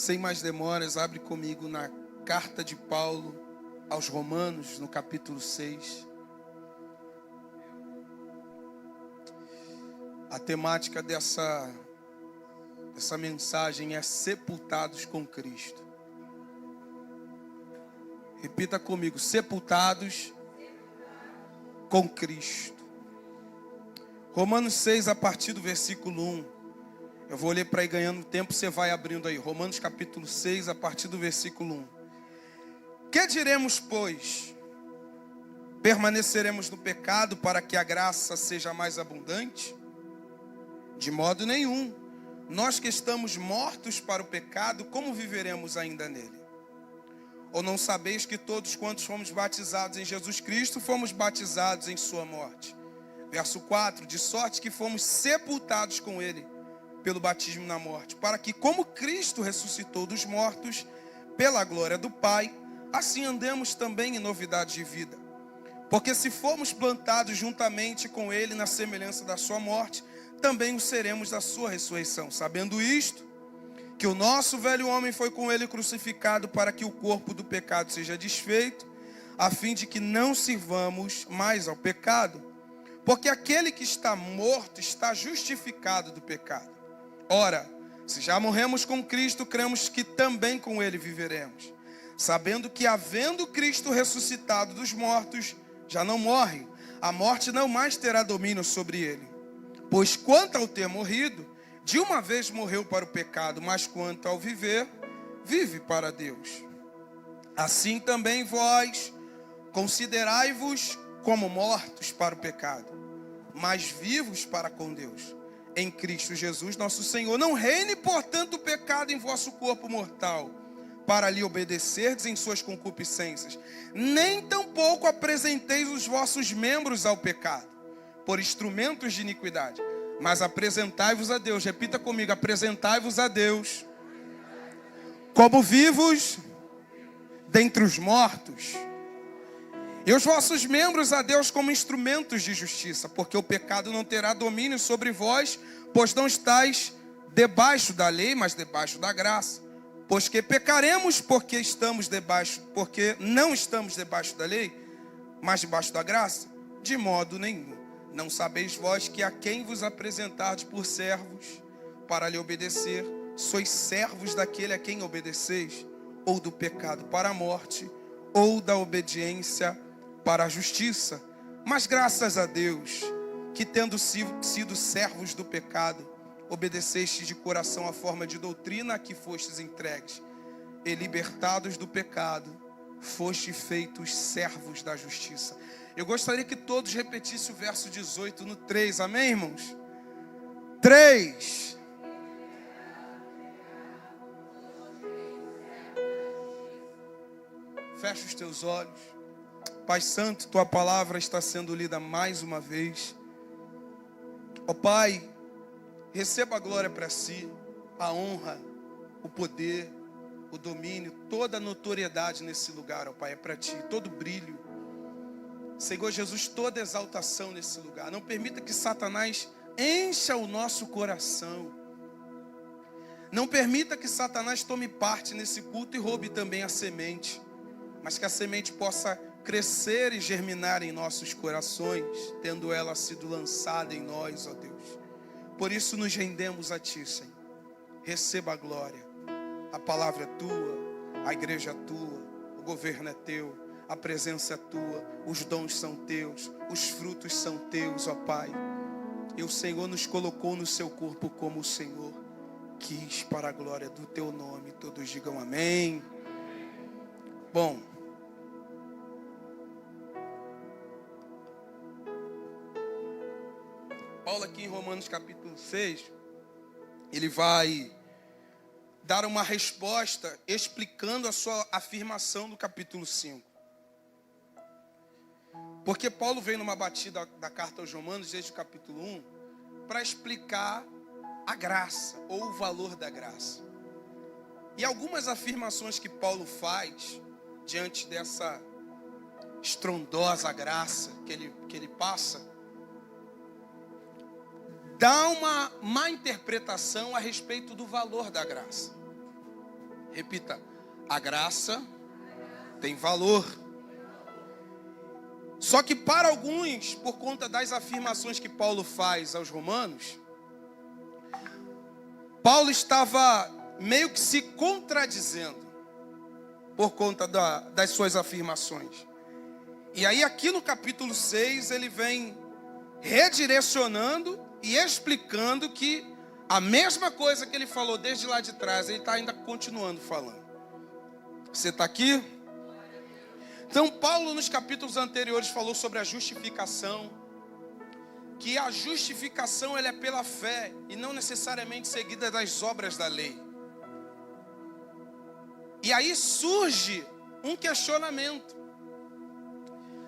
Sem mais demoras, abre comigo na carta de Paulo aos Romanos, no capítulo 6. A temática dessa mensagem é sepultados com Cristo. Repita comigo, sepultados com Cristo. Romanos 6, a partir do versículo 1. Eu vou ler para ir ganhando tempo, você vai abrindo aí. Romanos capítulo 6, a partir do versículo 1. Que diremos, pois? Permaneceremos no pecado para que a graça seja mais abundante? De modo nenhum. Nós que estamos mortos para o pecado, como viveremos ainda nele? Ou não sabeis que todos quantos fomos batizados em Jesus Cristo, fomos batizados em sua morte? Verso 4. De sorte que fomos sepultados com ele pelo batismo na morte, para que, como Cristo ressuscitou dos mortos, pela glória do Pai, assim andemos também em novidade de vida. Porque se formos plantados juntamente com ele na semelhança da sua morte, também o seremos da sua ressurreição. Sabendo isto, que o nosso velho homem foi com ele crucificado para que o corpo do pecado seja desfeito, a fim de que não sirvamos mais ao pecado. Porque aquele que está morto está justificado do pecado. Ora, se já morremos com Cristo, cremos que também com ele viveremos. Sabendo que, havendo Cristo ressuscitado dos mortos, já não morre. A morte não mais terá domínio sobre ele. Pois quanto ao ter morrido, de uma vez morreu para o pecado, mas quanto ao viver, vive para Deus. Assim também vós, considerai-vos como mortos para o pecado, mas vivos para com Deus. Em Cristo Jesus, nosso Senhor. Não reine, portanto, o pecado em vosso corpo mortal, para lhe obedecerdes em suas concupiscências. Nem tampouco apresenteis os vossos membros ao pecado, por instrumentos de iniquidade, mas apresentai-vos a Deus. Repita comigo, apresentai-vos a Deus como vivos dentre os mortos, e os vossos membros a Deus como instrumentos de justiça, porque o pecado não terá domínio sobre vós, pois não estáis debaixo da lei, mas debaixo da graça. Pois que pecaremos porque não estamos debaixo da lei, mas debaixo da graça? De modo nenhum. Não sabeis vós que a quem vos apresentardes por servos, para lhe obedecer, sois servos daquele a quem obedeceis, ou do pecado para a morte, ou da obediência para a justiça. Mas graças a Deus, que tendo sido servos do pecado, obedeceste de coração a forma de doutrina a que fostes entregues, e libertados do pecado, foste feitos servos da justiça. Eu gostaria que todos repetissem o verso 18 no 3, amém, irmãos? 3. Fecha os teus olhos. Pai Santo, tua palavra está sendo lida mais uma vez. Ó Pai, receba a glória para si, a honra, o poder, o domínio, toda a notoriedade nesse lugar, ó Pai, é para ti, todo brilho. Senhor Jesus, toda exaltação nesse lugar. Não permita que Satanás encha o nosso coração. Não permita que Satanás tome parte nesse culto e roube também a semente, mas que a semente possa crescer e germinar em nossos corações, tendo ela sido lançada em nós, ó Deus. Por isso nos rendemos a Ti, Senhor. Receba a glória. A palavra é Tua, a igreja é Tua, o governo é Teu, a presença é Tua, os dons são Teus, os frutos são Teus, ó Pai. E o Senhor nos colocou no Seu corpo como o Senhor quis, para a glória do Teu nome. Todos digam amém. Bom, Paulo aqui em Romanos capítulo 6, ele vai dar uma resposta explicando a sua afirmação do capítulo 5. Porque Paulo vem numa batida da carta aos Romanos, desde o capítulo 1, para explicar a graça, ou o valor da graça. E algumas afirmações que Paulo faz, diante dessa estrondosa graça que ele passa, dá uma má interpretação a respeito do valor da graça. Repita, a graça tem valor. Só que para alguns, por conta das afirmações que Paulo faz aos romanos, Paulo estava meio que se contradizendo por conta das suas afirmações. E aí aqui no capítulo 6 ele vem redirecionando e explicando que a mesma coisa que ele falou desde lá de trás, ele está ainda continuando falando. Você está aqui? Então Paulo nos capítulos anteriores falou sobre a justificação, que a justificação ela é pela fé e não necessariamente seguida das obras da lei. E aí surge um questionamento.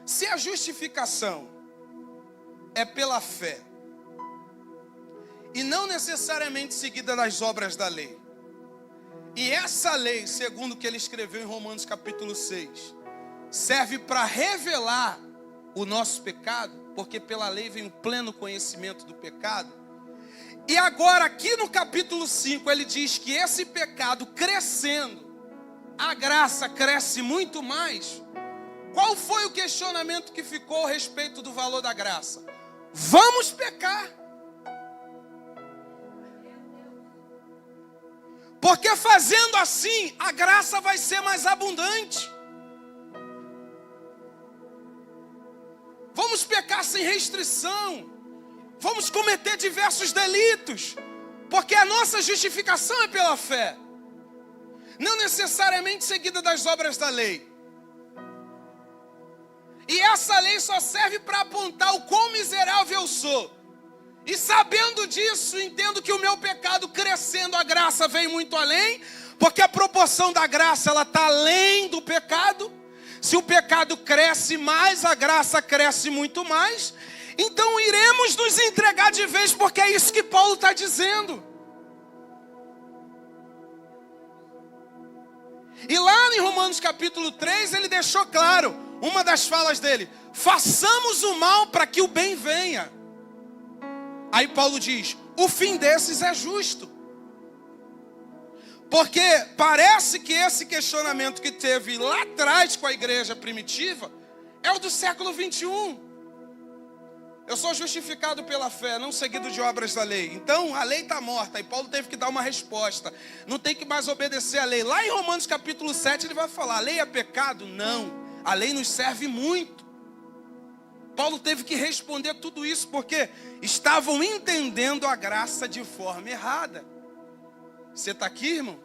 Se a justificação é pela fé e não necessariamente seguida das obras da lei, e essa lei, segundo o que ele escreveu em Romanos capítulo 6, serve para revelar o nosso pecado, porque pela lei vem o pleno conhecimento do pecado. E agora aqui no capítulo 5 ele diz que esse pecado crescendo, a graça cresce muito mais. Qual foi o questionamento que ficou a respeito do valor da graça? Vamos pecar. Porque fazendo assim, a graça vai ser mais abundante. Vamos pecar sem restrição. Vamos cometer diversos delitos. Porque a nossa justificação é pela fé. Não necessariamente seguida das obras da lei. E essa lei só serve para apontar o quão miserável eu sou. E sabendo disso, entendo que o meu pecado crescendo, a graça vem muito além. Porque a proporção da graça, ela está além do pecado. Se o pecado cresce mais, a graça cresce muito mais. Então iremos nos entregar de vez, porque é isso que Paulo está dizendo. E lá em Romanos capítulo 3, ele deixou claro, uma das falas dele: façamos o mal para que o bem venha. Aí Paulo diz, o fim desses é justo. Porque parece que esse questionamento que teve lá atrás com a igreja primitiva é o do século 21. Eu sou justificado pela fé, não seguido de obras da lei. Então a lei está morta e Paulo teve que dar uma resposta. Não tem que mais obedecer a lei. Lá em Romanos capítulo 7 ele vai falar, a lei é pecado? Não, a lei nos serve muito. Paulo teve que responder tudo isso porque estavam entendendo a graça de forma errada. Você está aqui, irmão?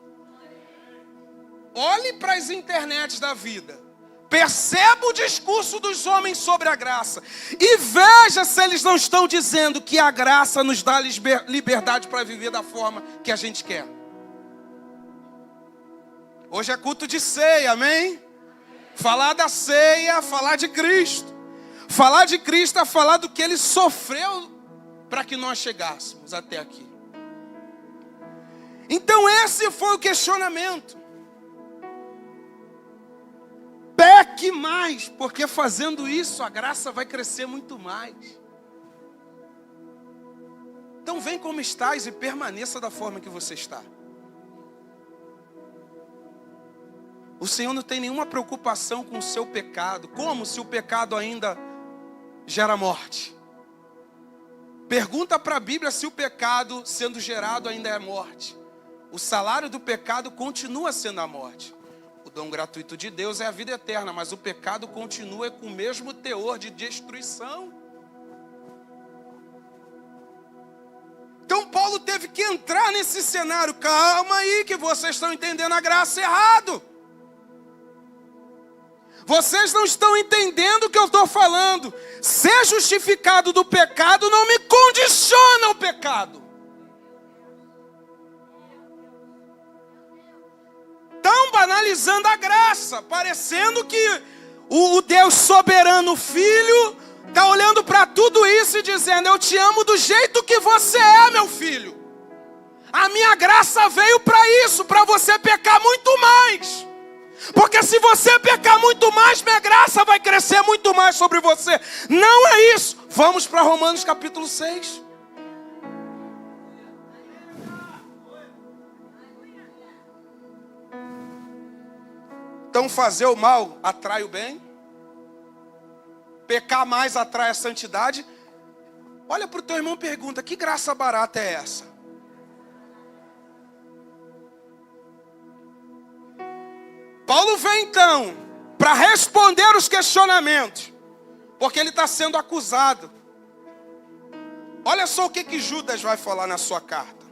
Olhe para as internets da vida. Perceba o discurso dos homens sobre a graça. E veja se eles não estão dizendo que a graça nos dá liberdade para viver da forma que a gente quer. Hoje é culto de ceia, amém? Falar da ceia, falar de Cristo. Falar de Cristo é falar do que Ele sofreu para que nós chegássemos até aqui. Então esse foi o questionamento. Peque mais, porque fazendo isso a graça vai crescer muito mais. Então vem como estás e permaneça da forma que você está. O Senhor não tem nenhuma preocupação com o seu pecado. Como se o pecado ainda gera morte? Pergunta para a Bíblia se o pecado sendo gerado ainda é morte. O salário do pecado continua sendo a morte. O dom gratuito de Deus é a vida eterna, mas o pecado continua com o mesmo teor de destruição. Então Paulo teve que entrar nesse cenário. Calma aí que vocês estão entendendo a graça errado. Vocês não estão entendendo o que eu estou falando. Ser justificado do pecado não me condiciona ao pecado. Estão banalizando a graça, parecendo que o Deus soberano Filho está olhando para tudo isso e dizendo, eu te amo do jeito que você é, meu filho. A minha graça veio para isso, para você pecar muito mais. Porque se você pecar muito mais, minha graça vai crescer muito mais sobre você. Não é isso. Vamos para Romanos capítulo 6. Então fazer o mal atrai o bem. Pecar mais atrai a santidade. Olha para o teu irmão e pergunta: que graça barata é essa? Paulo vem então para responder os questionamentos, porque ele está sendo acusado. Olha só o que Judas vai falar na sua carta.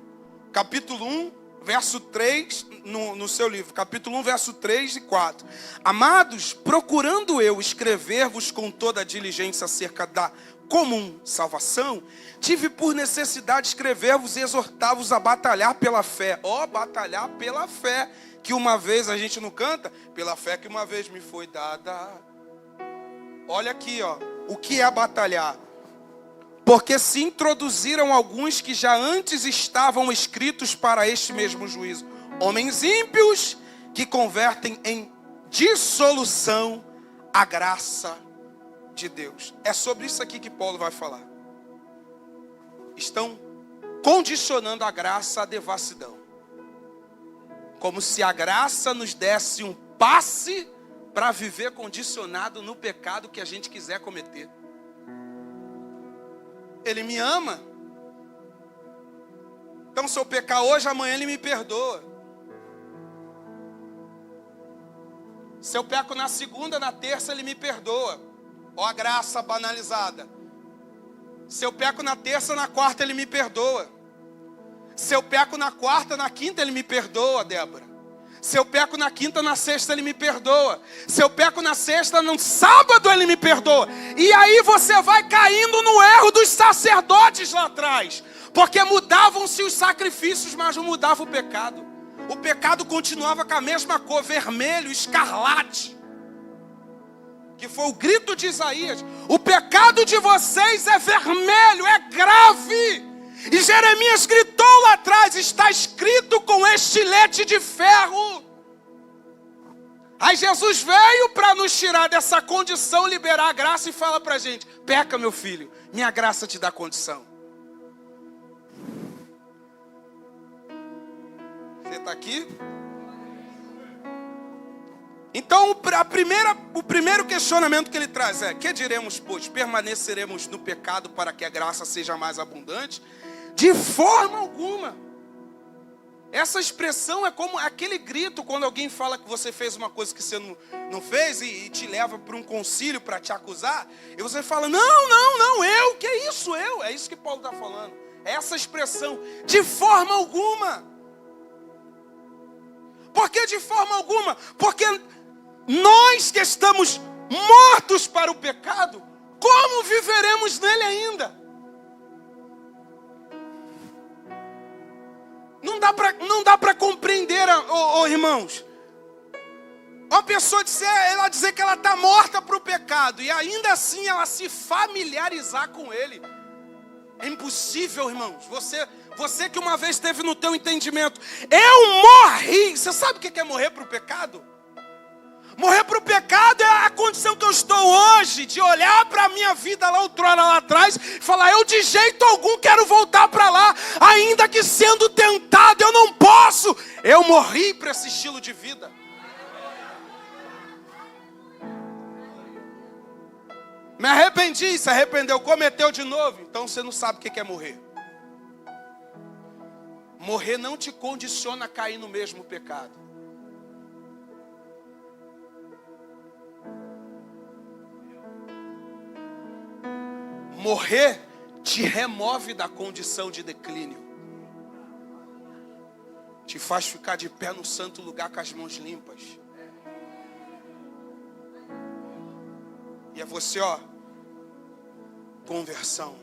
Capítulo 1, verso 3, no seu livro. Capítulo 1, verso 3 e 4. Amados, procurando eu escrever-vos com toda a diligência acerca da comum salvação, tive por necessidade escrever-vos e exortar-vos a batalhar pela fé. Batalhar pela fé, que uma vez a gente não canta, pela fé que uma vez me foi dada. Olha aqui, o que é batalhar? Porque se introduziram alguns que já antes estavam escritos para este mesmo juízo. Homens ímpios que convertem em dissolução a graça de Deus. É sobre isso aqui que Paulo vai falar. Estão condicionando a graça à devassidão. Como se a graça nos desse um passe para viver condicionado no pecado que a gente quiser cometer. Ele me ama. Então se eu pecar hoje, amanhã ele me perdoa. Se eu peco na segunda, na terça ele me perdoa. A graça banalizada. Se eu peco na terça, na quarta ele me perdoa. Se eu peco na quarta, na quinta ele me perdoa, Débora. Se eu peco na quinta, na sexta ele me perdoa. Se eu peco na sexta, no sábado ele me perdoa. E aí você vai caindo no erro dos sacerdotes lá atrás. Porque mudavam-se os sacrifícios, mas não mudava o pecado. O pecado continuava com a mesma cor, vermelho, escarlate. Que foi o grito de Isaías. O pecado de vocês é vermelho, é grave. E Jeremias gritou lá atrás: está escrito com estilete de ferro. Aí Jesus veio para nos tirar dessa condição, liberar a graça e fala para a gente: peca, meu filho, minha graça te dá condição. Você está aqui? Então o primeiro questionamento que ele traz é: que diremos, pois? Permaneceremos no pecado para que a graça seja mais abundante? De forma alguma. Essa expressão é como aquele grito quando alguém fala que você fez uma coisa que você não fez e te leva para um concílio para te acusar. E você fala: não, eu, que é isso, eu? É isso que Paulo está falando. É essa expressão, de forma alguma. Por que de forma alguma? Porque nós que estamos mortos para o pecado, como viveremos nele ainda? Não dá para compreender, irmãos. Uma pessoa dizer que ela está morta para o pecado e ainda assim ela se familiarizar com ele. É impossível, irmãos. Você que uma vez teve no teu entendimento: eu morri. Você sabe o que é morrer para o pecado? Morrer para o pecado é a condição que eu estou hoje, de olhar para a minha vida lá outrora lá atrás e falar: eu de jeito algum quero voltar para lá, ainda que sendo tentado eu não posso. Eu morri para esse estilo de vida. Me arrependi, se arrependeu, cometeu de novo. Então você não sabe o que é morrer. Morrer não te condiciona a cair no mesmo pecado. Morrer te remove da condição de declínio. Te faz ficar de pé no santo lugar com as mãos limpas. E é você, conversão.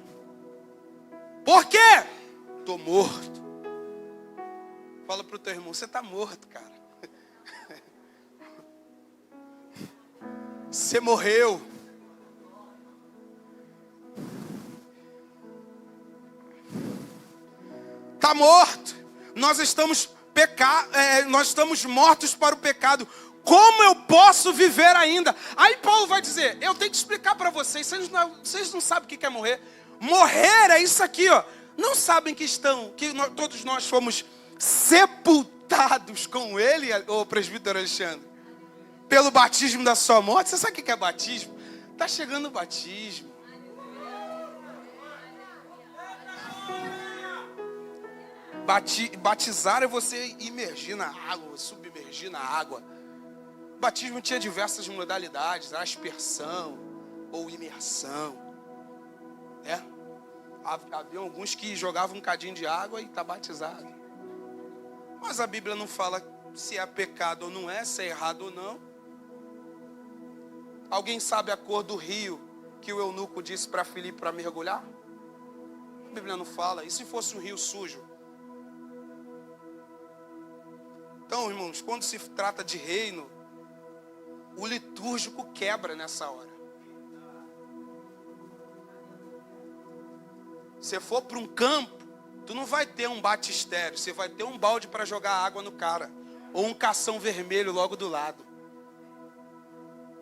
Por quê? Estou morto. Fala para o teu irmão: você está morto, cara. Você morreu. Está morto. Nós estamos mortos para o pecado. Como eu posso viver ainda? Aí Paulo vai dizer: eu tenho que explicar para vocês. Vocês não sabem o que é morrer. Morrer é isso aqui, Não sabem que todos nós fomos sepultados com ele, o presbítero Alexandre. pelo batismo da sua morte. Você sabe o que é batismo? Está chegando o batismo. Batizar é você imergir na água, submergir na água. O batismo tinha diversas modalidades, aspersão ou imersão. Havia alguns que jogavam um cadinho de água e está batizado. Mas a Bíblia não fala se é pecado ou não é, se é errado ou não. Alguém sabe a cor do rio que o eunuco disse para Filipe para mergulhar? A Bíblia não fala. E se fosse um rio sujo? Então, irmãos, quando se trata de reino, o litúrgico quebra nessa hora. Se for para um campo, tu não vai ter um batistério, você vai ter um balde para jogar água no cara. Ou um cação vermelho logo do lado.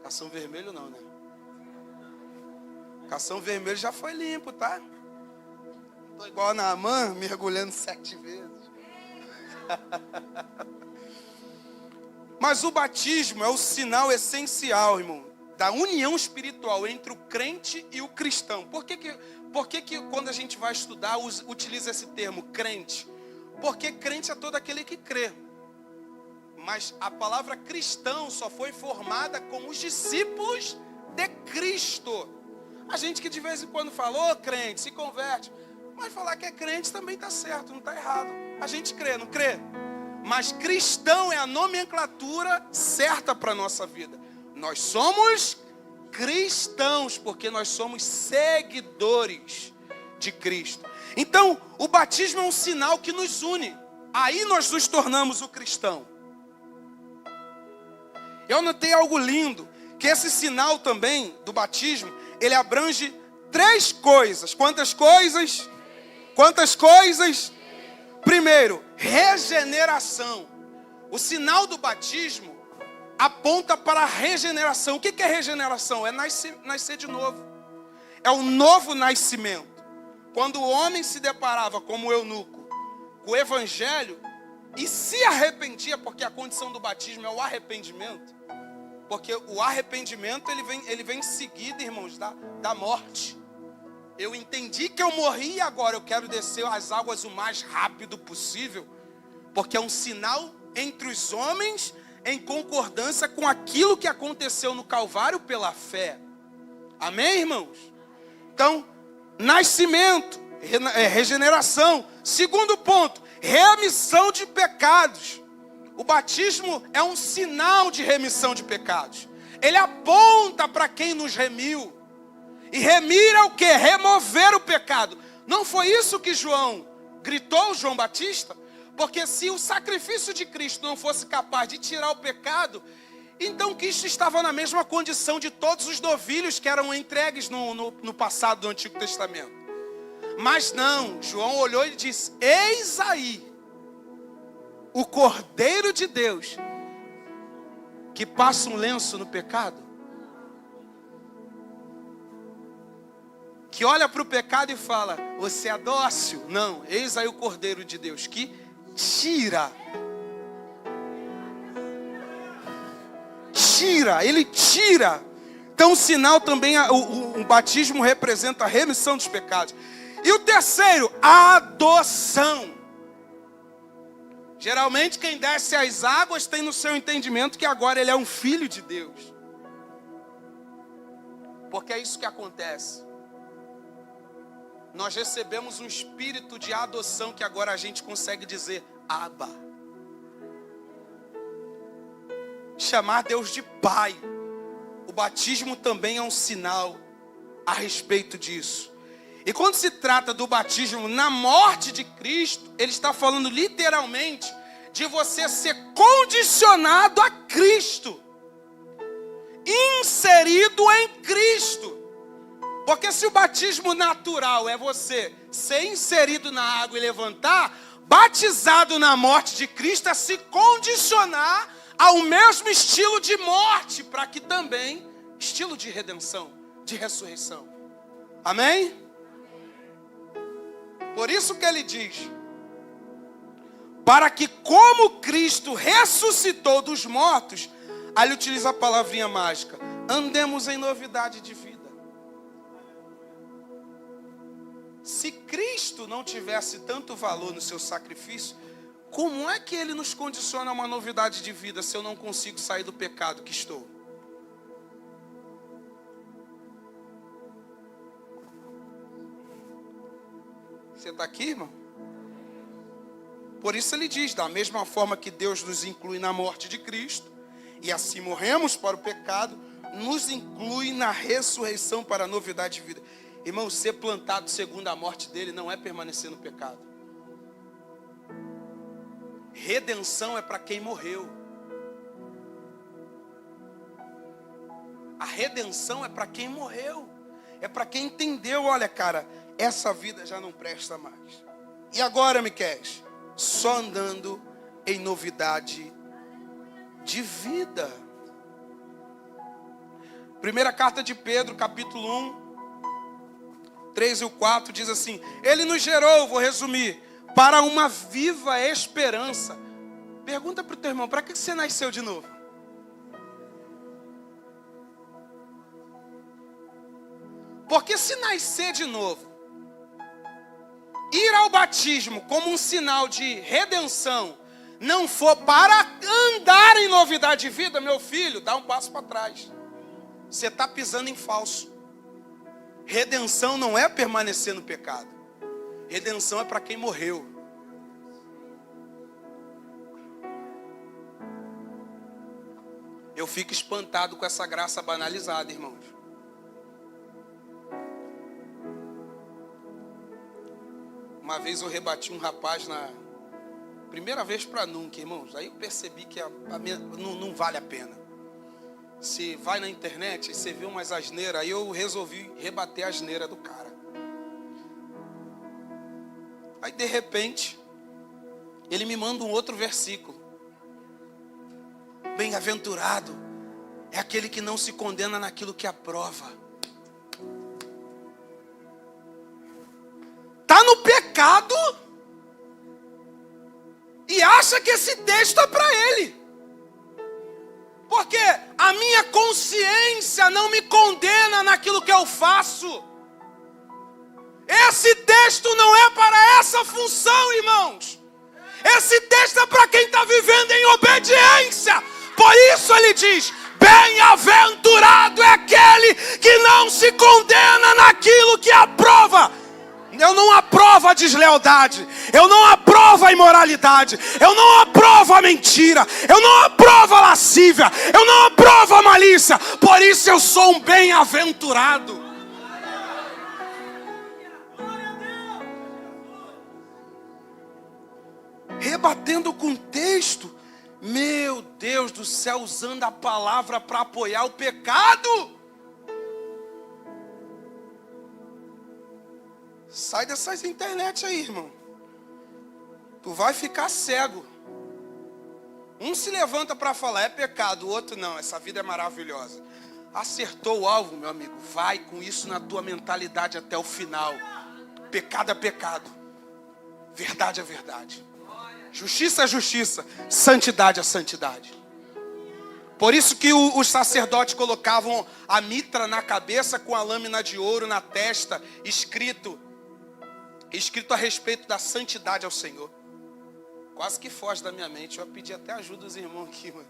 Cação vermelho não, né? Cação vermelho já foi limpo, tá? Tô igual a Naamã, mergulhando 7 vezes. Mas o batismo é o sinal essencial, irmão, da união espiritual entre o crente e o cristão. Por que quando a gente vai estudar, utiliza esse termo, crente? Porque crente é todo aquele que crê. Mas a palavra cristão só foi formada com os discípulos de Cristo. A gente que de vez em quando fala, crente, se converte. Mas falar que é crente também está certo, não está errado. A gente crê, não crê? Mas cristão é a nomenclatura certa para a nossa vida. Nós somos cristãos, porque nós somos seguidores de Cristo. Então, o batismo é um sinal que nos une. Aí nós nos tornamos o cristão. Eu notei algo lindo, que esse sinal também do batismo, ele abrange 3 coisas. Quantas coisas? Quantas coisas? Primeiro, regeneração. O sinal do batismo aponta para a regeneração. O que é regeneração? É nascer de novo. É o novo nascimento. Quando o homem se deparava como o eunuco com o evangelho e se arrependia, porque a condição do batismo é o arrependimento. Porque o arrependimento ele vem em seguida, irmãos, da morte. Eu entendi que eu morri e agora eu quero descer as águas o mais rápido possível. Porque é um sinal entre os homens em concordância com aquilo que aconteceu no Calvário pela fé. Amém, irmãos? Então, nascimento, regeneração. Segundo ponto, remissão de pecados. O batismo é um sinal de remissão de pecados. Ele aponta para quem nos remiu. E remir é o quê? Remover o pecado. Não foi isso que João gritou, João Batista? Porque se o sacrifício de Cristo não fosse capaz de tirar o pecado, então Cristo estava na mesma condição de todos os novilhos que eram entregues no passado do Antigo Testamento. Mas não, João olhou e disse, eis aí o Cordeiro de Deus que passa um lenço no pecado. Que olha para o pecado e fala, você é dócil? Não, eis aí o Cordeiro de Deus que tira, ele tira. Então o sinal também, o batismo representa a remissão dos pecados. E o terceiro, a adoção. Geralmente quem desce as águas tem no seu entendimento que agora ele é um filho de Deus. Porque é isso que acontece. Nós recebemos um espírito de adoção que agora a gente consegue dizer Abba. Chamar Deus de Pai. O batismo também é um sinal a respeito disso. E quando se trata do batismo na morte de Cristo, ele está falando literalmente de você ser condicionado a Cristo. Inserido em Cristo. Porque se o batismo natural é você ser inserido na água e levantar, batizado na morte de Cristo é se condicionar ao mesmo estilo de morte, para que também, estilo de redenção, de ressurreição. Amém? Por isso que ele diz, para que como Cristo ressuscitou dos mortos, Aí ele utiliza a palavrinha mágica: andemos em novidade de vida. Se Cristo não tivesse tanto valor no seu sacrifício, como é que ele nos condiciona a uma novidade de vida se eu não consigo sair do pecado que estou? Você está aqui, irmão? Por isso ele diz: da mesma forma que Deus nos inclui na morte de Cristo, e assim morremos para o pecado, nos inclui na ressurreição para a novidade de vida. Irmão, ser plantado segundo a morte dele não é permanecer no pecado. Redenção é para quem morreu. A redenção é para quem morreu. É para quem entendeu: olha, cara, essa vida já não presta mais. E agora, Miqueias? Só andando em novidade de vida. Primeira carta de Pedro, capítulo 1, 3 e 4, diz assim: ele nos gerou, vou resumir, para uma viva esperança. Pergunta para o teu irmão: para que você nasceu de novo? Porque se nascer de novo, ir ao batismo como um sinal de redenção, não for para andar em novidade de vida, meu filho, dá um passo para trás. Você está pisando em falso. Redenção não é permanecer no pecado. Redenção é para quem morreu. Eu fico espantado com essa graça banalizada, irmãos. Uma vez eu rebati um rapaz na primeira vez para nunca, irmãos. Aí eu percebi que não vale a pena. Se vai na internet e você vê umas asneiras, aí eu resolvi rebater a asneira do cara. Aí de repente, ele me manda um outro versículo. Bem-aventurado é aquele que não se condena naquilo que aprova. Está no pecado e acha que esse texto é para ele. Porque a minha consciência não me condena naquilo que eu faço. Esse texto não é para essa função, irmãos. Esse texto é para quem está vivendo em obediência. Por isso ele diz: bem-aventurado é aquele que não se condena naquilo que aprova. Eu não aprovo a deslealdade, eu não aprovo a imoralidade, eu não aprovo a mentira, eu não aprovo a lascívia, eu não aprovo a malícia. Por isso eu sou um bem-aventurado. Rebatendo com o texto, meu Deus do céu, usando a palavra para apoiar o pecado. Sai dessas internet aí, irmão. Tu vai ficar cego. Um se levanta para falar: é pecado. O outro: não, essa vida é maravilhosa. Acertou o alvo, meu amigo. Vai com isso na tua mentalidade até o final. Pecado é pecado. Verdade é verdade. Justiça é justiça. Santidade é santidade. Por isso que os sacerdotes colocavam a mitra na cabeça com a lâmina de ouro na testa, escrito a respeito da santidade ao Senhor. Quase que foge da minha mente. Eu pedi até ajuda dos irmãos aqui, mano.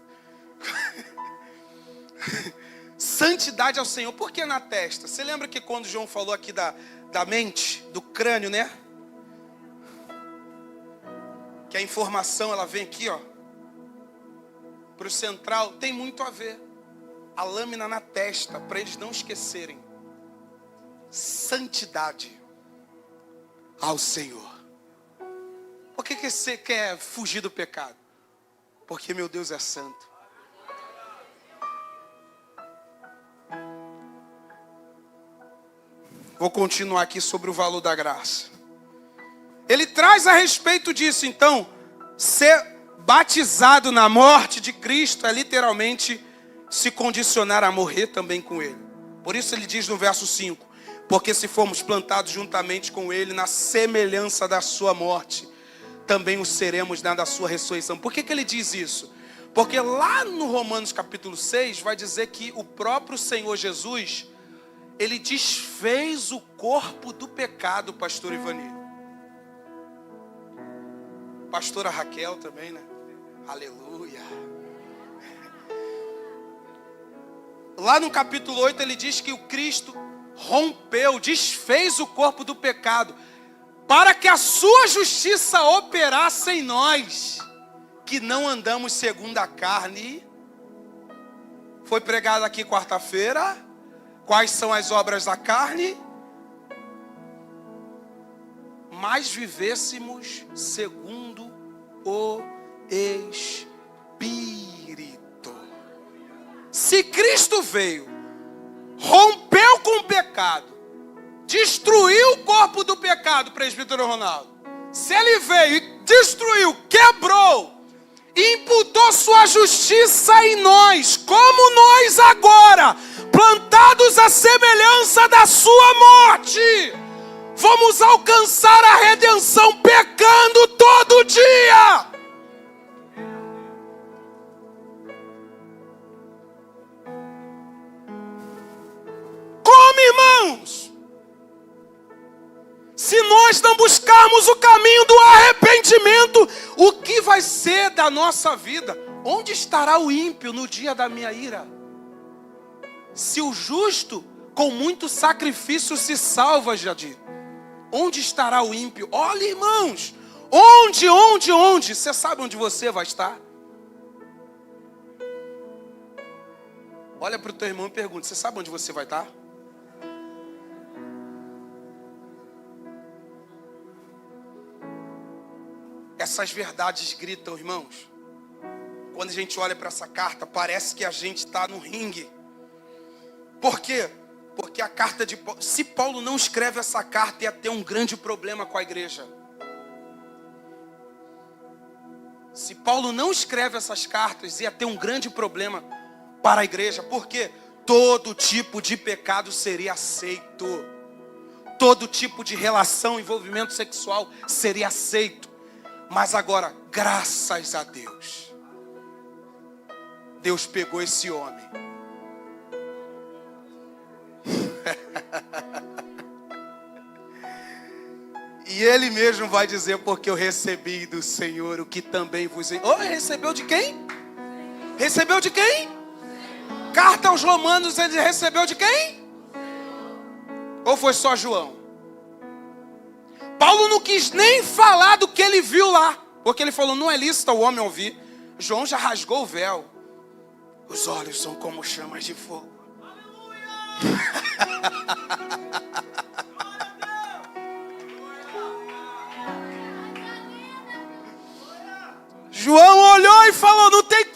Santidade ao Senhor. Por que na testa? Você lembra que quando João falou aqui da mente, do crânio, né? Que a informação ela vem aqui, ó, para o central. Tem muito a ver. A lâmina na testa, para eles não esquecerem. Santidade ao Senhor. Por que você quer fugir do pecado? Porque meu Deus é santo. Vou continuar aqui sobre o valor da graça. Ele traz a respeito disso, então, ser batizado na morte de Cristo é literalmente se condicionar a morrer também com Ele. Por isso ele diz no verso 5: porque se formos plantados juntamente com Ele na semelhança da sua morte, também o seremos na da sua ressurreição. Por que ele diz isso? Porque lá no Romanos capítulo 6 vai dizer que o próprio Senhor Jesus, ele desfez o corpo do pecado, pastor Ivani. Pastora Raquel também, né? Aleluia. Lá no capítulo 8 ele diz que o Cristo rompeu, desfez o corpo do pecado, para que a sua justiça operasse em nós, que não andamos segundo a carne. Foi pregado aqui quarta-feira. Quais são as obras da carne? Mas vivêssemos segundo o Espírito. Se Cristo veio, rompeu com o pecado, destruiu o corpo do pecado, presbítero Ronaldo. Se ele veio e destruiu, quebrou, e imputou sua justiça em nós, como nós agora, plantados à semelhança da sua morte, vamos alcançar a redenção pecando todo dia. Como, irmãos? Se nós não buscarmos o caminho do arrependimento, o que vai ser da nossa vida? Onde estará o ímpio no dia da minha ira? Se o justo com muito sacrifício se salva, Jadir, onde estará o ímpio? Olha, irmãos, onde? Você sabe onde você vai estar? Olha para o teu irmão e pergunta, você sabe onde você vai estar? Essas verdades gritam, irmãos. Quando a gente olha para essa carta, parece que a gente está no ringue. Por quê? Porque a carta de Paulo, se Paulo não escreve essa carta, ia ter um grande problema com a igreja. Se Paulo não escreve essas cartas, ia ter um grande problema para a igreja. Por quê? Todo tipo de pecado seria aceito. Todo tipo de relação, envolvimento sexual seria aceito. Mas agora, graças a Deus, Deus pegou esse homem. E ele mesmo vai dizer, porque eu recebi do Senhor o que também vos... recebeu de quem? Recebeu de quem? Carta aos Romanos, ele recebeu de quem? Ou foi só João? Paulo não quis nem falar do que ele viu lá, porque ele falou, não é lícito o homem ouvir. João já rasgou o véu. Os olhos são como chamas de fogo. João olhou e falou, não tem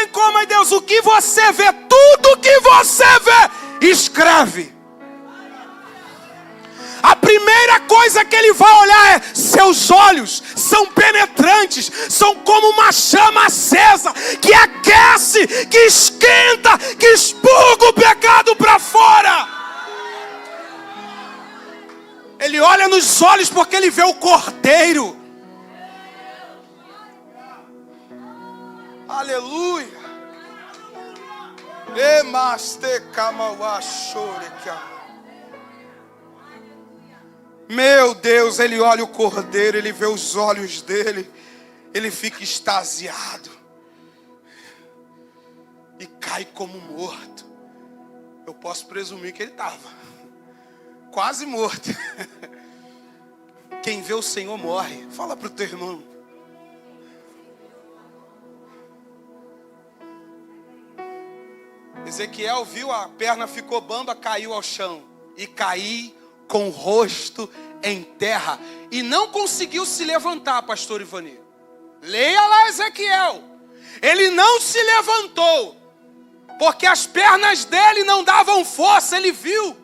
como, ai Deus, o que você vê, tudo que você vê, escreve. A primeira coisa que ele vai olhar é, seus olhos são penetrantes, são como uma chama acesa, que aquece, que esquenta, que expurga o pecado para fora. Ele olha nos olhos porque ele vê o Cordeiro. Aleluia. Meu Deus, ele olha o Cordeiro, ele vê os olhos dele, ele fica extasiado e cai como morto. Eu posso presumir que ele estava quase morto. Quem vê o Senhor morre. Fala para o teu irmão. Ezequiel viu, a perna ficou bamba, caiu ao chão. E caí com o rosto em terra. E não conseguiu se levantar, pastor Ivani. Leia lá Ezequiel. Ele não se levantou, porque as pernas dele não davam força. Ele viu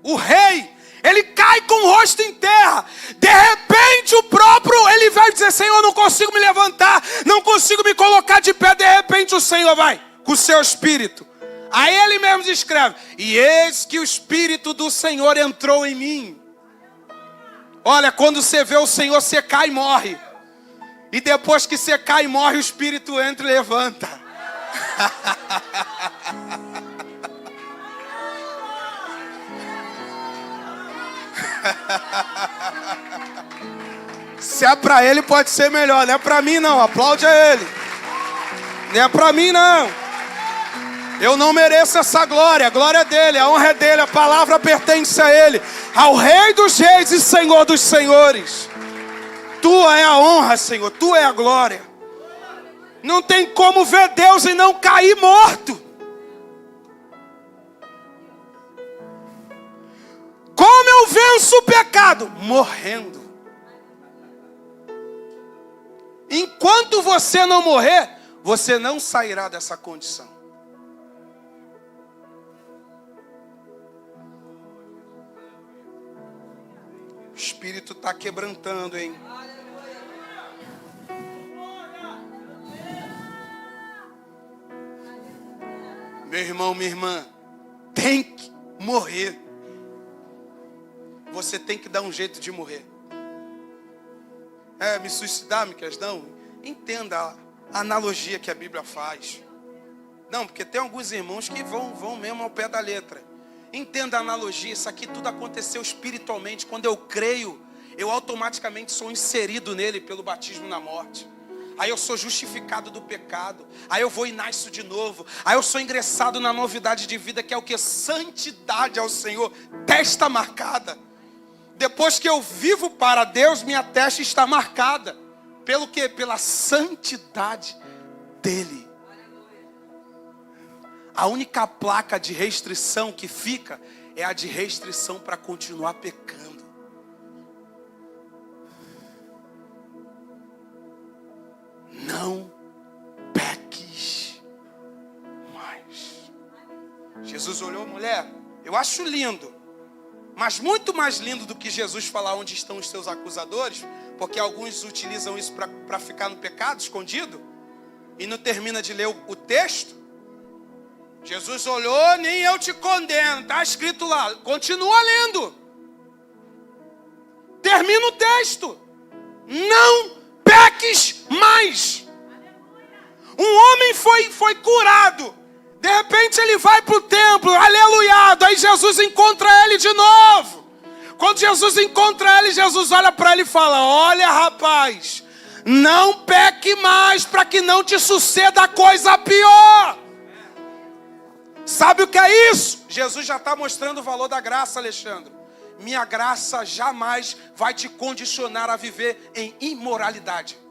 o rei. Ele cai com o rosto em terra. De repente ele vai dizer, Senhor, não consigo me levantar, não consigo me colocar de pé. De repente o Senhor vai com o seu espírito. Aí ele mesmo descreve, e eis que o Espírito do Senhor entrou em mim. Olha, quando você vê o Senhor, você cai e morre. E depois que você cai e morre, o Espírito entra e levanta. Se é pra ele, pode ser melhor. Não é pra mim, não. Aplaude a ele. Não é pra mim, não. Eu não mereço essa glória. A glória é dele, a honra é dele. A palavra pertence a ele. Ao Rei dos Reis e Senhor dos Senhores. Tua é a honra, Senhor. Tua é a glória. Não tem como ver Deus e não cair morto. Como eu venço o pecado? Morrendo. Enquanto você não morrer, você não sairá dessa condição. O Espírito está quebrantando, hein? Meu irmão, minha irmã, tem que morrer. Você tem que dar um jeito de morrer. Me suicidar, me quer não? Entenda a analogia que a Bíblia faz. Não, porque tem alguns irmãos que vão mesmo ao pé da letra. Entenda a analogia, isso aqui tudo aconteceu espiritualmente. Quando eu creio, eu automaticamente sou inserido nele pelo batismo na morte. Aí eu sou justificado do pecado. Aí eu vou e nasço de novo. Aí eu sou ingressado na novidade de vida, que é o que? Santidade ao Senhor, testa marcada. Depois que eu vivo para Deus, minha testa está marcada. Pelo quê? Pela santidade dele. A única placa de restrição que fica é a de restrição para continuar pecando. Não peques mais. Jesus olhou, mulher, eu acho lindo. Mas muito mais lindo do que Jesus falar onde estão os seus acusadores, porque alguns utilizam isso para ficar no pecado, escondido, e não termina de ler o texto. Jesus olhou, nem eu te condeno, está escrito lá, continua lendo. Termina o texto. Não peques mais. Um homem foi curado. De repente ele vai para o templo, aleluiado. Aí Jesus encontra ele de novo. Quando Jesus encontra ele, Jesus olha para ele e fala: olha, rapaz, não peque mais para que não te suceda coisa pior. Sabe o que é isso? Jesus já está mostrando o valor da graça, Alexandre. Minha graça jamais vai te condicionar a viver em imoralidade.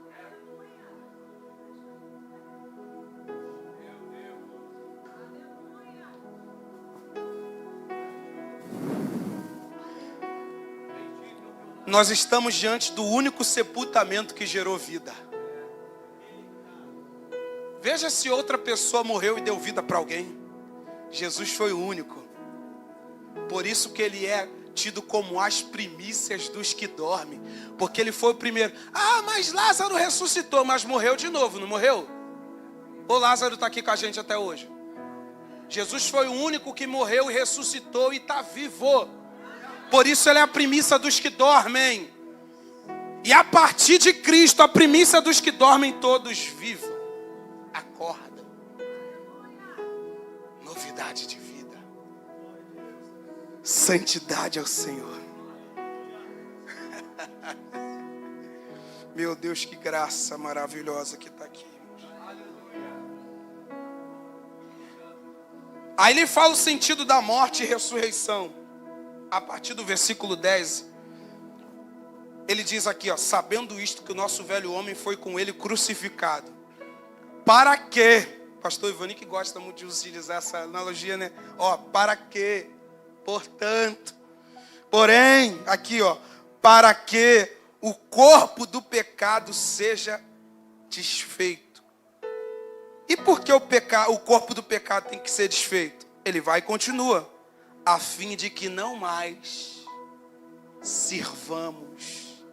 Nós estamos diante do único sepultamento que gerou vida. Veja se outra pessoa morreu e deu vida para alguém. Jesus foi o único. Por isso que ele é tido como as primícias dos que dormem. Porque ele foi o primeiro. Mas Lázaro ressuscitou, mas morreu de novo, não morreu? Ou Lázaro está aqui com a gente até hoje? Jesus foi o único que morreu e ressuscitou e está vivo. Por isso ele é a primícia dos que dormem. E a partir de Cristo, a primícia dos que dormem, todos vivam. Acordam. Novidade de vida. Santidade ao Senhor. Meu Deus, que graça maravilhosa que está aqui. Aí ele fala o sentido da morte e ressurreição. A partir do versículo 10, ele diz aqui, sabendo isto, que o nosso velho homem foi com ele crucificado. Para quê? Pastor Ivani que gosta muito de utilizar essa analogia, né? Para quê? Portanto, porém, aqui, para que o corpo do pecado seja desfeito. E por que o corpo do pecado tem que ser desfeito? Ele vai e continua. A fim de que não mais sirvamos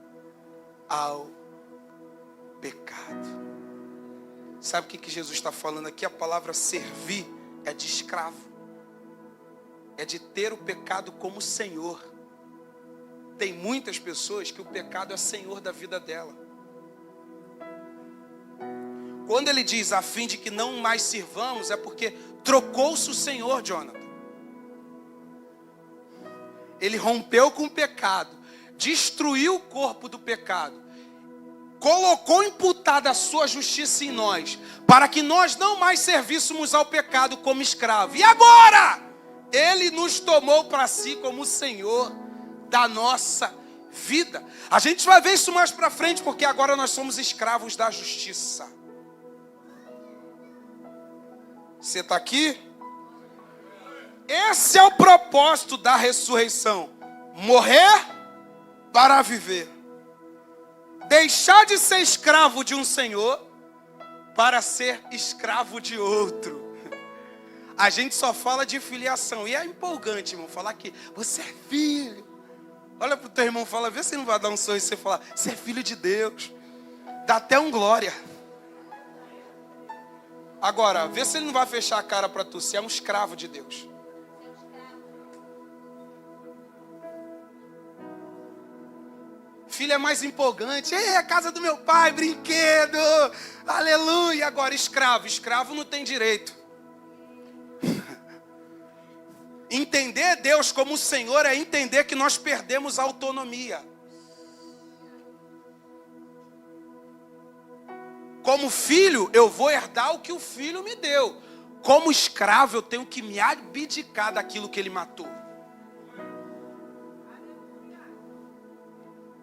ao pecado. Sabe o que Jesus está falando aqui? A palavra servir é de escravo. É de ter o pecado como senhor. Tem muitas pessoas que o pecado é senhor da vida dela. Quando ele diz a fim de que não mais sirvamos, é porque trocou-se o Senhor, Jonathan. Ele rompeu com o pecado, destruiu o corpo do pecado, colocou imputada a sua justiça em nós, para que nós não mais servíssemos ao pecado como escravo. E agora, ele nos tomou para si como Senhor da nossa vida. A gente vai ver isso mais para frente, porque agora nós somos escravos da justiça. Você está aqui? Esse é o propósito da ressurreição. Morrer para viver. Deixar de ser escravo de um Senhor para ser escravo de outro. A gente só fala de filiação. E é empolgante, irmão, falar que você é filho. Olha para o teu irmão e fala, vê se não vai dar um sorriso e você falar, você é filho de Deus. Dá até um glória. Agora, vê se ele não vai fechar a cara para tu, você é um escravo de Deus. Filho é mais empolgante. É a casa do meu pai, brinquedo. Aleluia. Agora, escravo. Escravo não tem direito. Entender Deus como Senhor é entender que nós perdemos a autonomia. Como filho, eu vou herdar o que o filho me deu. Como escravo, eu tenho que me abdicar daquilo que ele matou.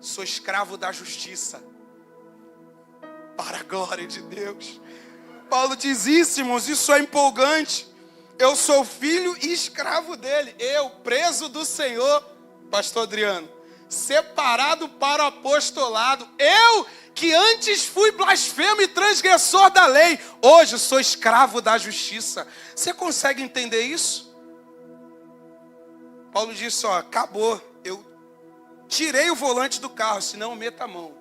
Sou escravo da justiça, para a glória de Deus. Paulo diz isso, irmãos, isso é empolgante. Eu sou filho e escravo dele. Eu, preso do Senhor, pastor Adriano, separado para o apostolado. Eu, que antes fui blasfemo e transgressor da lei, hoje sou escravo da justiça. Você consegue entender isso? Paulo disse, acabou. Tirei o volante do carro, senão eu meto a mão.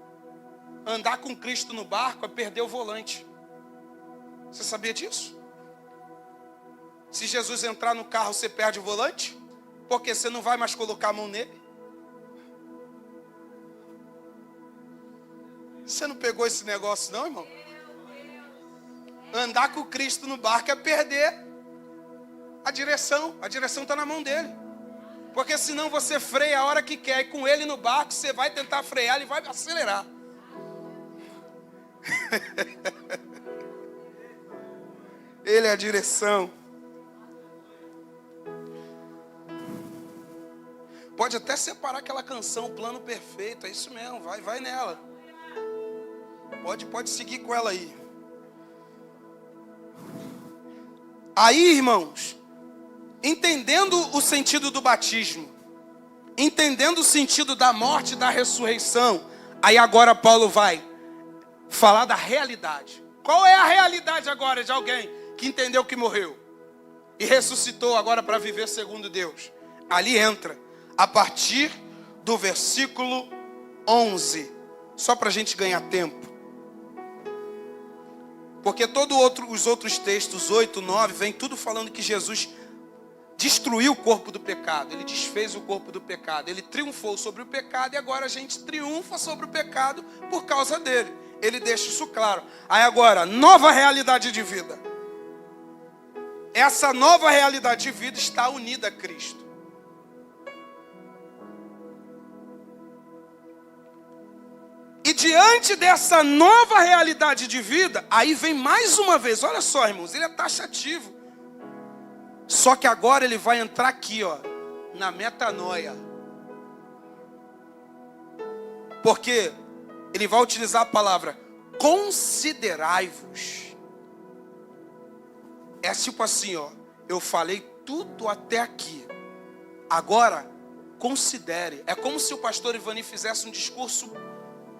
Andar com Cristo no barco é perder o volante. Você sabia disso? Se Jesus entrar no carro, você perde o volante? Porque você não vai mais colocar a mão nele? Você não pegou esse negócio não, irmão? Andar com Cristo no barco é perder a direção. A direção está na mão dele. Porque senão você freia a hora que quer. E com ele no barco, você vai tentar frear, ele vai acelerar. Ele é a direção. Pode até separar aquela canção, Plano Perfeito. É isso mesmo, vai nela. Pode seguir com ela aí. Aí, irmãos, entendendo o sentido do batismo, entendendo o sentido da morte e da ressurreição, aí agora Paulo vai falar da realidade. Qual é a realidade agora de alguém que entendeu que morreu e ressuscitou agora para viver segundo Deus? Ali entra, a partir do versículo 11, só para a gente ganhar tempo. Porque os outros textos, 8, 9, vem tudo falando que Jesus destruiu o corpo do pecado, ele desfez o corpo do pecado, ele triunfou sobre o pecado e agora a gente triunfa sobre o pecado por causa dele. Ele deixa isso claro. Aí agora, nova realidade de vida. Essa nova realidade de vida está unida a Cristo. E diante dessa nova realidade de vida, aí vem mais uma vez, olha só, irmãos, ele é taxativo. Só que agora ele vai entrar aqui, na metanoia. Porque ele vai utilizar a palavra considerai-vos. É tipo assim, eu falei tudo até aqui. Agora, considere. É como se o pastor Ivani fizesse um discurso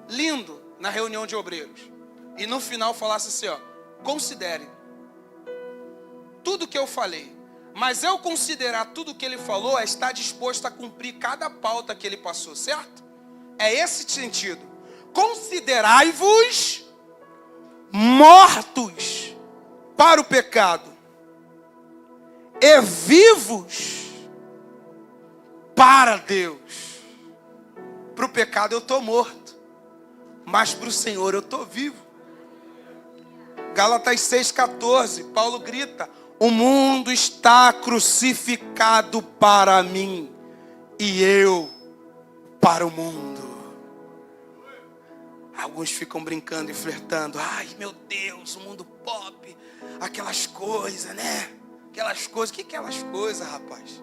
lindo na reunião de obreiros. E no final falasse assim, considere tudo que eu falei. Mas eu considerar tudo que ele falou é estar disposto a cumprir cada pauta que ele passou, certo? É esse sentido. Considerai-vos mortos para o pecado e vivos para Deus. Para o pecado eu estou morto, mas para o Senhor eu estou vivo. Gálatas 6,14, Paulo grita: o mundo está crucificado para mim e eu para o mundo. Alguns ficam brincando e flertando. Ai, meu Deus, o mundo pop, aquelas coisas, né? Aquelas coisas. O que é aquelas coisas, rapaz?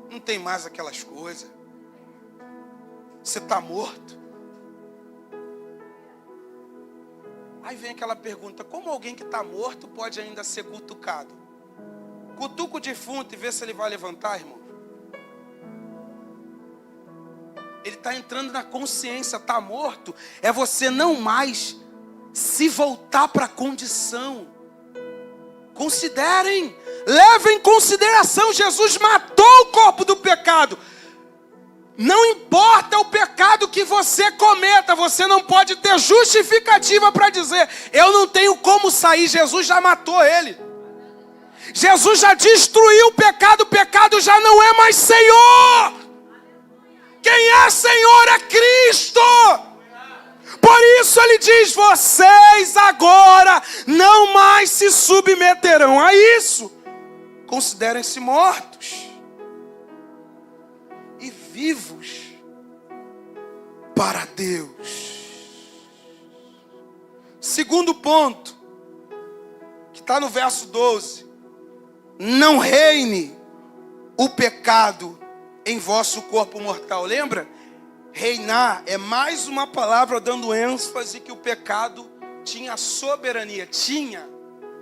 Não tem mais aquelas coisas. Você está morto. Aí vem aquela pergunta: como alguém que está morto pode ainda ser cutucado? Cutuca o defunto e vê se ele vai levantar, irmão. Ele está entrando na consciência. Está morto é você não mais se voltar para a condição. Considerem, levem em consideração, Jesus matou o corpo do pecado. Não importa o pecado que você cometa, você não pode ter justificativa para dizer: eu não tenho como sair. Jesus já matou ele. Jesus já destruiu o pecado já não é mais Senhor. Quem é Senhor é Cristo. Por isso ele diz: vocês agora não mais se submeterão a isso. Considerem-se mortos e vivos para Deus. Segundo ponto, que está no verso 12: não reine o pecado em vosso corpo mortal. Lembra? Reinar é mais uma palavra dando ênfase que o pecado tinha soberania.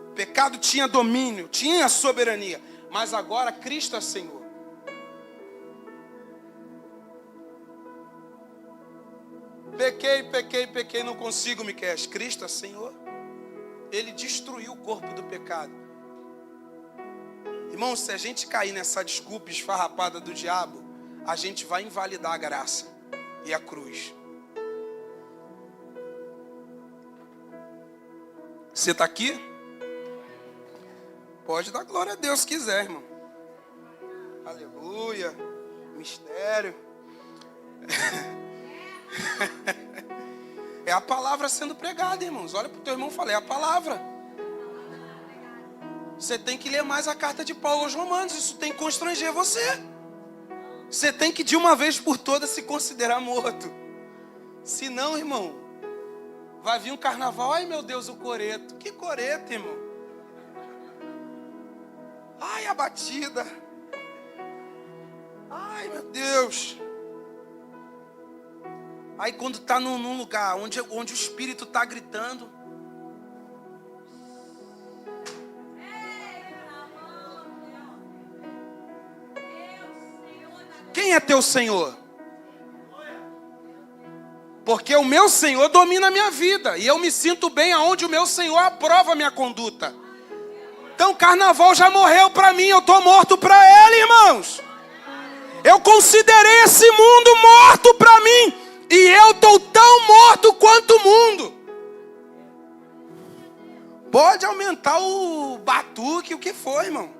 O pecado tinha domínio, tinha soberania. Mas agora Cristo é Senhor. Pequei, não consigo, Miquel. Cristo é Senhor. Ele destruiu o corpo do pecado. Irmão, se a gente cair nessa desculpa esfarrapada do diabo, a gente vai invalidar a graça e a cruz. Você está aqui? Pode dar glória a Deus se quiser, irmão. Aleluia. Mistério. É a palavra sendo pregada, irmãos. Olha para o teu irmão e fala: é a palavra. Você tem que ler mais a carta de Paulo aos Romanos. Isso tem que constranger você. Você tem que de uma vez por todas se considerar morto. Senão, irmão, vai vir um carnaval. Ai, meu Deus, o coreto. Que coreto, irmão? Ai, a batida. Ai, meu Deus. Aí quando está num lugar onde o Espírito está gritando, quem é teu Senhor? Porque o meu Senhor domina a minha vida. E eu me sinto bem aonde o meu Senhor aprova a minha conduta. Então carnaval já morreu para mim. Eu estou morto para ele, irmãos. Eu considerei esse mundo morto para mim. E eu estou tão morto quanto o mundo. Pode aumentar o batuque, o que for, irmão.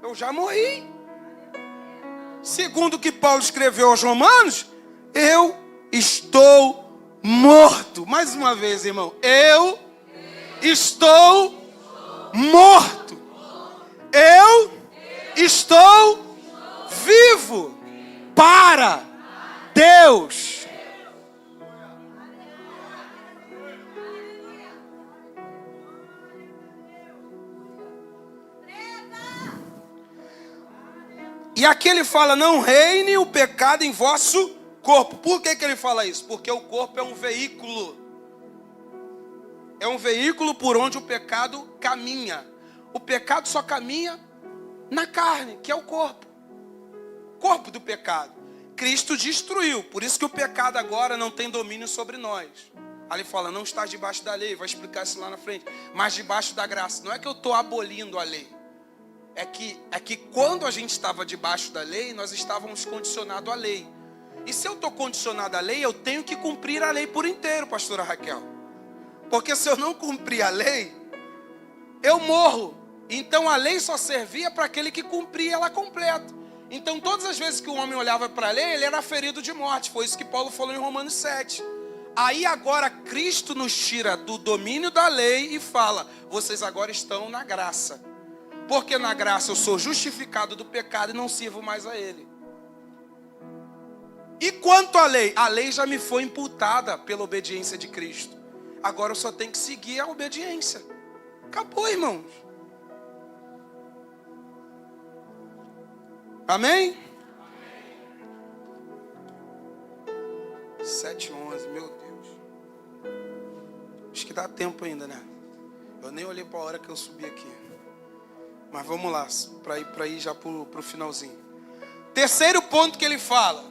Eu já morri. Segundo o que Paulo escreveu aos Romanos, eu estou morto. Mais uma vez, irmão. Eu estou morto. Eu estou vivo para Deus. E aqui ele fala: não reine o pecado em vosso corpo. Por que ele fala isso? Porque o corpo é um veículo. É um veículo por onde o pecado caminha. O pecado só caminha na carne, que é o corpo. Corpo do pecado. Cristo destruiu. Por isso que o pecado agora não tem domínio sobre nós. Aí ele fala: não estás debaixo da lei. Vai explicar isso lá na frente. Mas debaixo da graça. Não é que eu estou abolindo a lei. É que quando a gente estava debaixo da lei, nós estávamos condicionados à lei. E se eu estou condicionado à lei, eu tenho que cumprir a lei por inteiro, pastora Raquel. Porque se eu não cumprir a lei, eu morro. Então a lei só servia para aquele que cumpria ela completa. Então todas as vezes que o homem olhava para a lei, ele era ferido de morte. Foi isso que Paulo falou em Romanos 7. Aí agora Cristo nos tira do domínio da lei e fala: vocês agora estão na graça. Porque na graça eu sou justificado do pecado e não sirvo mais a ele. E quanto à lei? A lei já me foi imputada pela obediência de Cristo. Agora eu só tenho que seguir a obediência. Acabou, irmãos. Amém? 7:11, meu Deus. Acho que dá tempo ainda, né? Eu nem olhei para a hora que eu subi aqui. Mas vamos lá, para ir já para o finalzinho. Terceiro ponto que ele fala.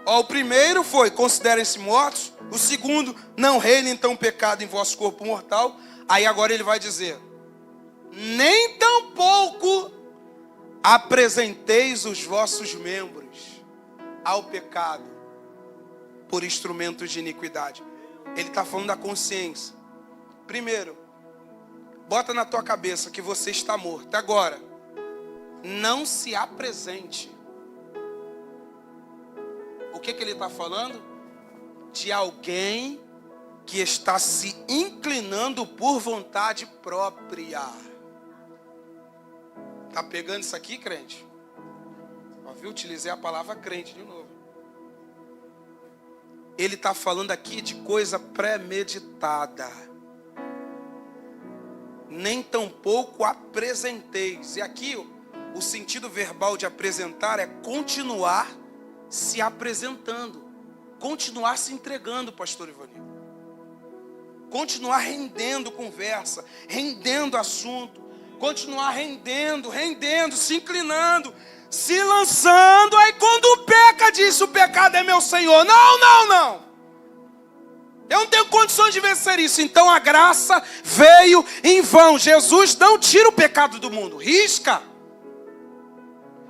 Ó, o primeiro foi: considerem-se mortos. O segundo: não reine então o pecado em vosso corpo mortal. Aí agora ele vai dizer: nem tampouco apresenteis os vossos membros ao pecado por instrumentos de iniquidade. Ele está falando da consciência. Primeiro, bota na tua cabeça que você está morto. Agora, não se apresente. O que ele está falando? De alguém que está se inclinando por vontade própria. Está pegando isso aqui, crente? Ó, viu? Utilizei a palavra crente de novo. Ele está falando aqui de coisa premeditada. Nem tampouco apresenteis. E aqui o sentido verbal de apresentar é continuar se apresentando, continuar se entregando, pastor Ivanildo, continuar rendendo conversa, rendendo assunto, continuar rendendo, se inclinando, se lançando. Aí quando peca, diz: o pecado é meu Senhor. Não, eu não tenho condições de vencer isso. Então a graça veio em vão. Jesus não tira o pecado do mundo, risca.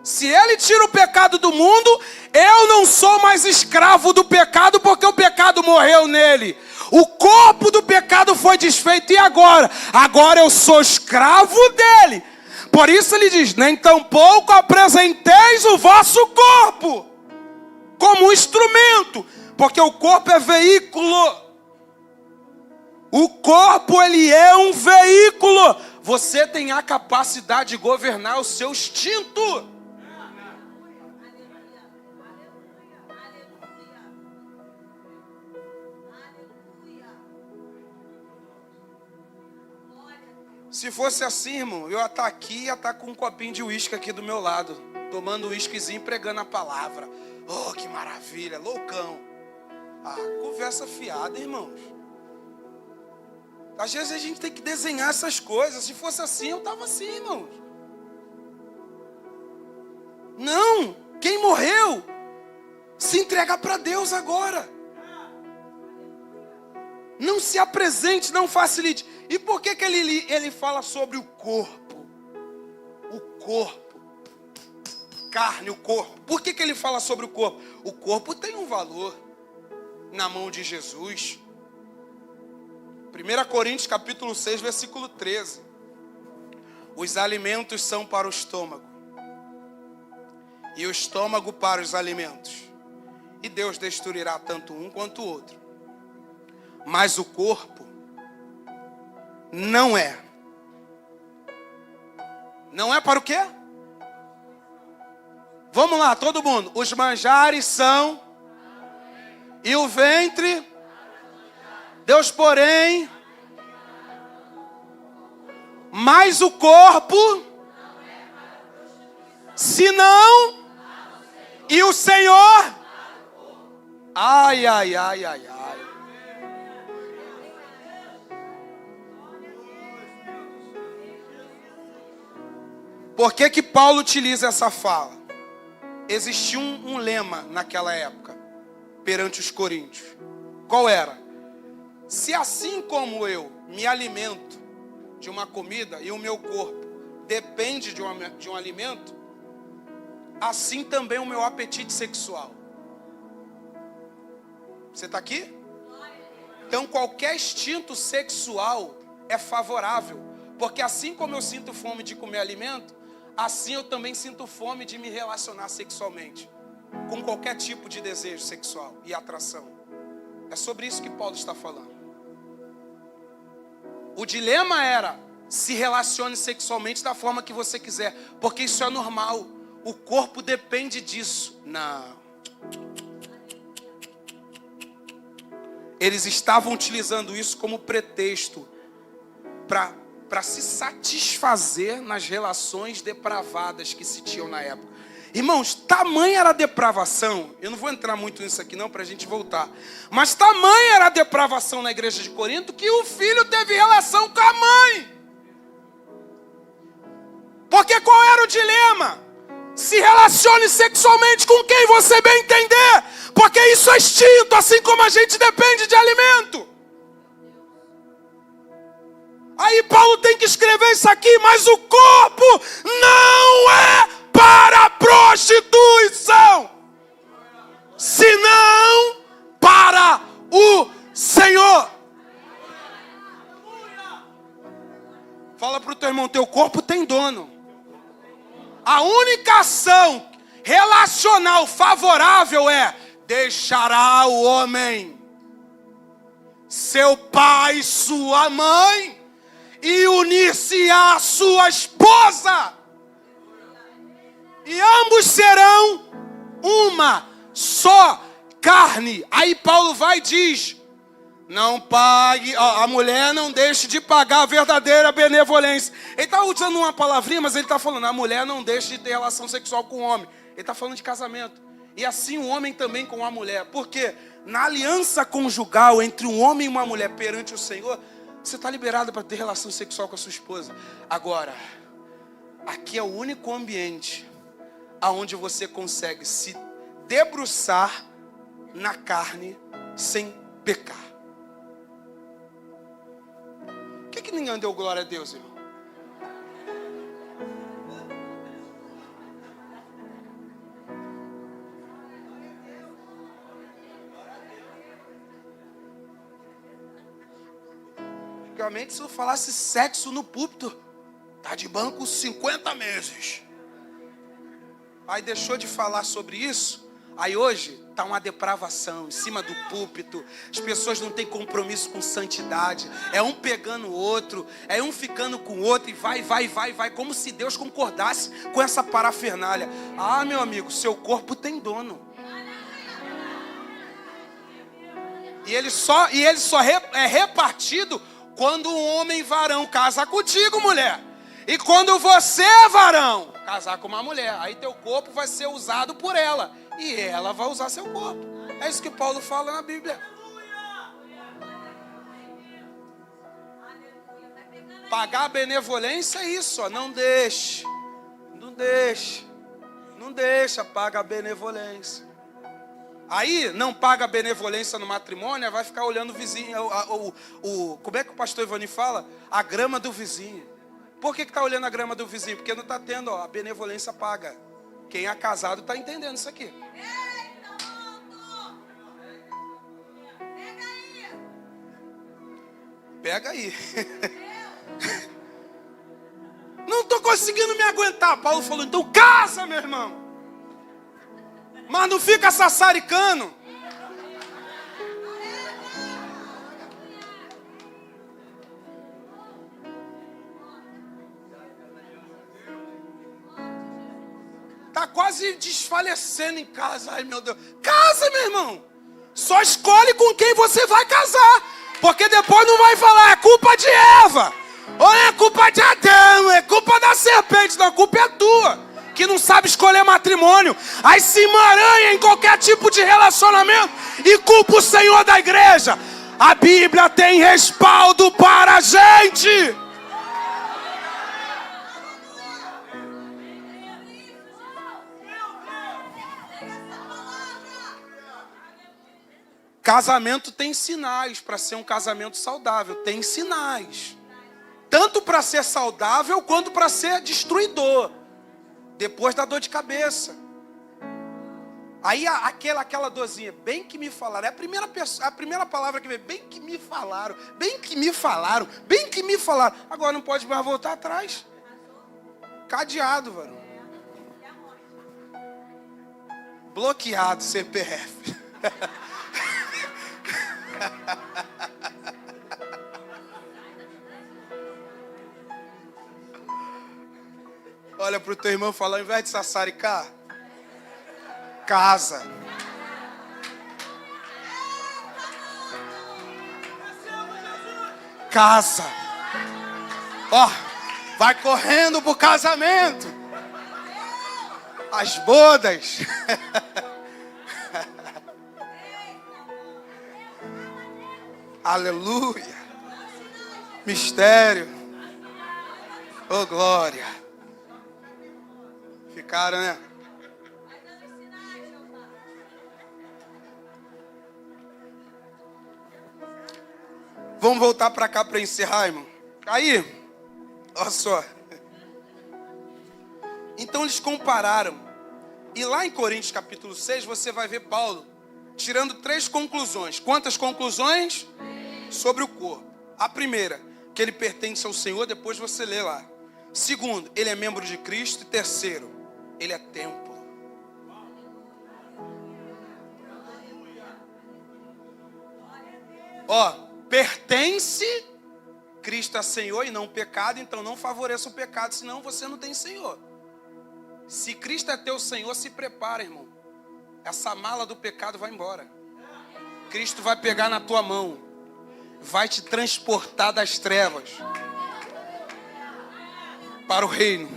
Se ele tira o pecado do mundo, eu não sou mais escravo do pecado, porque o pecado morreu nele. O corpo do pecado foi desfeito. E agora? Agora eu sou escravo dele. Por isso ele diz: nem tampouco apresenteis o vosso corpo como instrumento. Porque o corpo é veículo. O corpo, ele é um veículo. Você tem a capacidade de governar o seu instinto. Se fosse assim, irmão, eu ia estar aqui, ia estar com um copinho de uísque aqui do meu lado, tomando um uísquezinho e pregando a palavra. Oh, que maravilha, loucão. Ah, conversa fiada, irmãos. Às vezes a gente tem que desenhar essas coisas. Se fosse assim, eu estava assim, irmãos. Não, quem morreu se entrega para Deus agora. Não se apresente, não facilite. E por que ele fala sobre o corpo? O corpo. Carne, o corpo. Por que ele fala sobre o corpo? O corpo tem um valor na mão de Jesus. 1 Coríntios capítulo 6, versículo 13. Os alimentos são para o estômago, e o estômago para os alimentos. E Deus destruirá tanto um quanto o outro. Mas o corpo não é. Não é para o quê? Vamos lá, todo mundo. Os manjares são. E o ventre. Deus, porém. Mas o corpo. Se não. E o Senhor. Ai, ai, ai, ai, ai. Por que Paulo utiliza essa fala? Existia um lema naquela época, perante os coríntios. Qual era? Se assim como eu me alimento de uma comida e o meu corpo depende de um alimento, assim também o meu apetite sexual. Você está aqui? Então qualquer instinto sexual é favorável. Porque assim como eu sinto fome de comer alimento, assim eu também sinto fome de me relacionar sexualmente com qualquer tipo de desejo sexual e atração. É sobre isso que Paulo está falando. O dilema era: se relacione sexualmente da forma que você quiser, porque isso é normal. O corpo depende disso. Não. Eles estavam utilizando isso como pretexto para se satisfazer nas relações depravadas que se tinham na época. Irmãos, tamanha era a depravação. Eu não vou entrar muito nisso aqui não, para a gente voltar. Mas tamanha era a depravação na igreja de Corinto que o filho teve relação com a mãe. Porque qual era o dilema? Se relacione sexualmente com quem você bem entender. Porque isso é instinto, assim como a gente depende de alimento. Aí Paulo tem que escrever isso aqui, mas o corpo não é para a prostituição, senão para o Senhor. Fala para o teu irmão, teu corpo tem dono. A única ação relacional favorável é: deixará o homem seu pai, sua mãe, e unir-se à sua esposa, e ambos serão uma só carne. Aí Paulo vai e diz: não pague, a mulher não deixe de pagar a verdadeira benevolência. Ele está usando uma palavrinha, mas ele está falando: a mulher não deixe de ter relação sexual com o homem. Ele está falando de casamento. E assim o homem também com a mulher. Porque na aliança conjugal entre um homem e uma mulher perante o Senhor, você está liberado para ter relação sexual com a sua esposa. Agora, aqui é o único ambiente aonde você consegue se debruçar na carne sem pecar. Por que ninguém deu glória a Deus, irmão? Antigamente, se eu falasse sexo no púlpito, tá de banco 50 meses. Aí deixou de falar sobre isso. Aí hoje está uma depravação em cima do púlpito. As pessoas não têm compromisso com santidade. É um pegando o outro, é um ficando com o outro, e vai, como se Deus concordasse com essa parafernália. Ah, meu amigo, seu corpo tem dono. E ele só é repartido quando um homem varão casa contigo, mulher. E quando você é varão, casar com uma mulher, aí teu corpo vai ser usado por ela. E ela vai usar seu corpo. É isso que Paulo fala na Bíblia. Pagar a benevolência é isso, ó. Não deixa, paga a benevolência. Aí não paga a benevolência no matrimônio, vai ficar olhando o vizinho, como é que o pastor Ivani fala? A grama do vizinho. Por que está olhando a grama do vizinho? Porque não está tendo, a benevolência paga. Quem é casado está entendendo isso aqui. Pega aí. Não estou conseguindo me aguentar. Paulo falou: então casa, meu irmão. Mas não fica sassaricando. Está quase desfalecendo em casa. Ai, meu Deus. Casa, meu irmão. Só escolhe com quem você vai casar. Porque depois não vai falar: é culpa de Eva. Ou é culpa de Adão. É culpa da serpente. Não, a culpa é tua, que não sabe escolher matrimônio. Aí se emaranha em qualquer tipo de relacionamento e culpa o Senhor da igreja. A Bíblia tem respaldo para a gente. Casamento tem sinais para ser um casamento saudável. Tem sinais. Tanto para ser saudável quanto para ser destruidor. Depois da dor de cabeça. Aí aquela dorzinha, bem que me falaram. É a primeira palavra que vem, bem que me falaram. Agora não pode mais voltar atrás. Cadeado, varão. Bloqueado, CPF. Olha pro teu irmão e fala, ao invés de sassaricar, casa. Casa. Ó, vai correndo pro casamento. As bodas. Aleluia. Mistério. Oh, glória. Ficaram, né? Vamos voltar para cá para encerrar, irmão. Aí, olha só. Então eles compararam. E lá em Coríntios capítulo 6, você vai ver Paulo tirando 3 conclusões. Quantas conclusões? Sobre o corpo. A primeira, que ele pertence ao Senhor, depois você lê lá. Segundo, ele é membro de Cristo. E terceiro, ele é templo. Ó, pertence Cristo a Senhor e não o pecado, então não favoreça o pecado, senão você não tem Senhor. Se Cristo é teu Senhor, se prepara, irmão. Essa mala do pecado vai embora. Cristo vai pegar na tua mão, vai te transportar das trevas para o reino.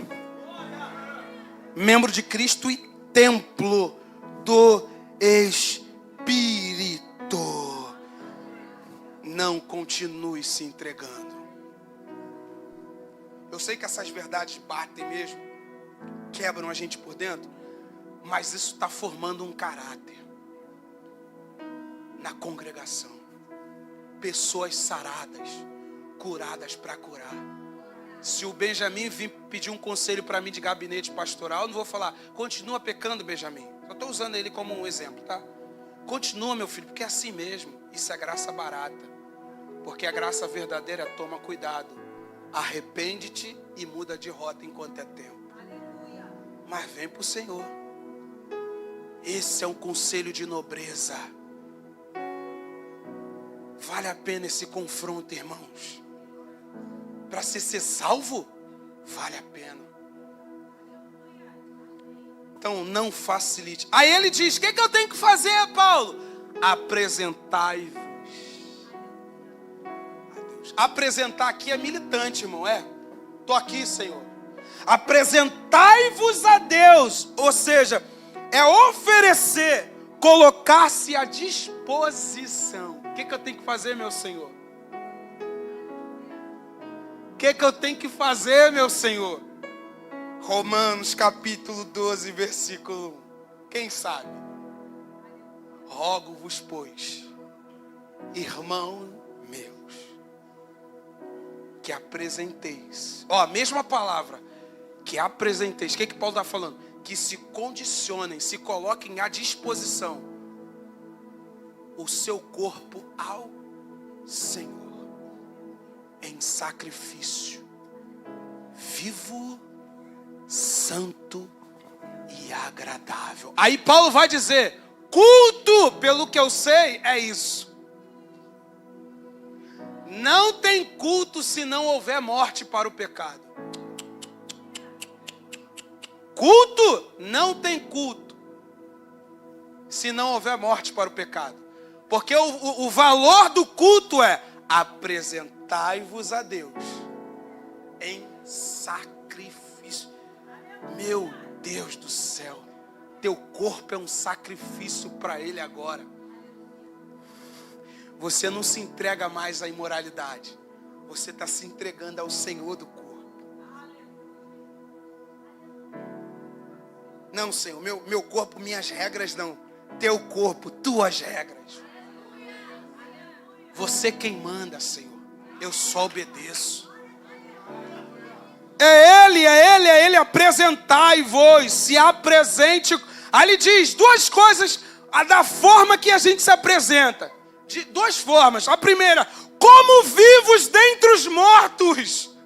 Membro de Cristo e templo do Espírito. Não continue se entregando. Eu sei que essas verdades batem mesmo, quebram a gente por dentro, mas isso está formando um caráter na congregação. Pessoas saradas, curadas para curar. Se o Benjamin vir pedir um conselho para mim de gabinete pastoral, eu não vou falar, continua pecando, Benjamin. Eu estou usando ele como um exemplo, tá? Continua, meu filho, porque é assim mesmo. Isso é graça barata. Porque a graça verdadeira toma cuidado. Arrepende-te e muda de rota enquanto é tempo. Mas vem para o Senhor. Esse é um conselho de nobreza. Vale a pena esse confronto, irmãos. Para ser salvo, vale a pena. Então não facilite. Aí ele diz, o que eu tenho que fazer, Paulo? Apresentai-vos a Deus. Apresentar aqui é militante, irmão, é? Estou aqui, Senhor. Apresentai-vos a Deus. Ou seja, é oferecer, colocar-se à disposição. O que eu tenho que fazer, meu Senhor? O que eu tenho que fazer, meu Senhor? Romanos capítulo 12, versículo 1. Quem sabe? Rogo-vos, pois, irmãos meus, que apresenteis. Ó, a mesma palavra. Que apresenteis. O que Paulo está falando? Que se condicionem, se coloquem à disposição o seu corpo ao Senhor em sacrifício vivo, santo e agradável. Aí Paulo vai dizer, culto, pelo que eu sei, é isso. Não tem culto se não houver morte para o pecado. Culto, não tem culto se não houver morte para o pecado. Porque o valor do culto é apresentai-vos a Deus em sacrifício. Meu Deus do céu, teu corpo é um sacrifício para Ele agora. Você não se entrega mais à imoralidade. Você está se entregando ao Senhor do corpo. Não, Senhor, meu corpo, minhas regras não. Teu corpo, tuas regras. Você quem manda, Senhor. Eu só obedeço. É Ele, apresentai-vos, se apresente. Aí ele diz duas coisas, da forma que a gente se apresenta. De duas formas. A primeira, como vivos dentre os mortos.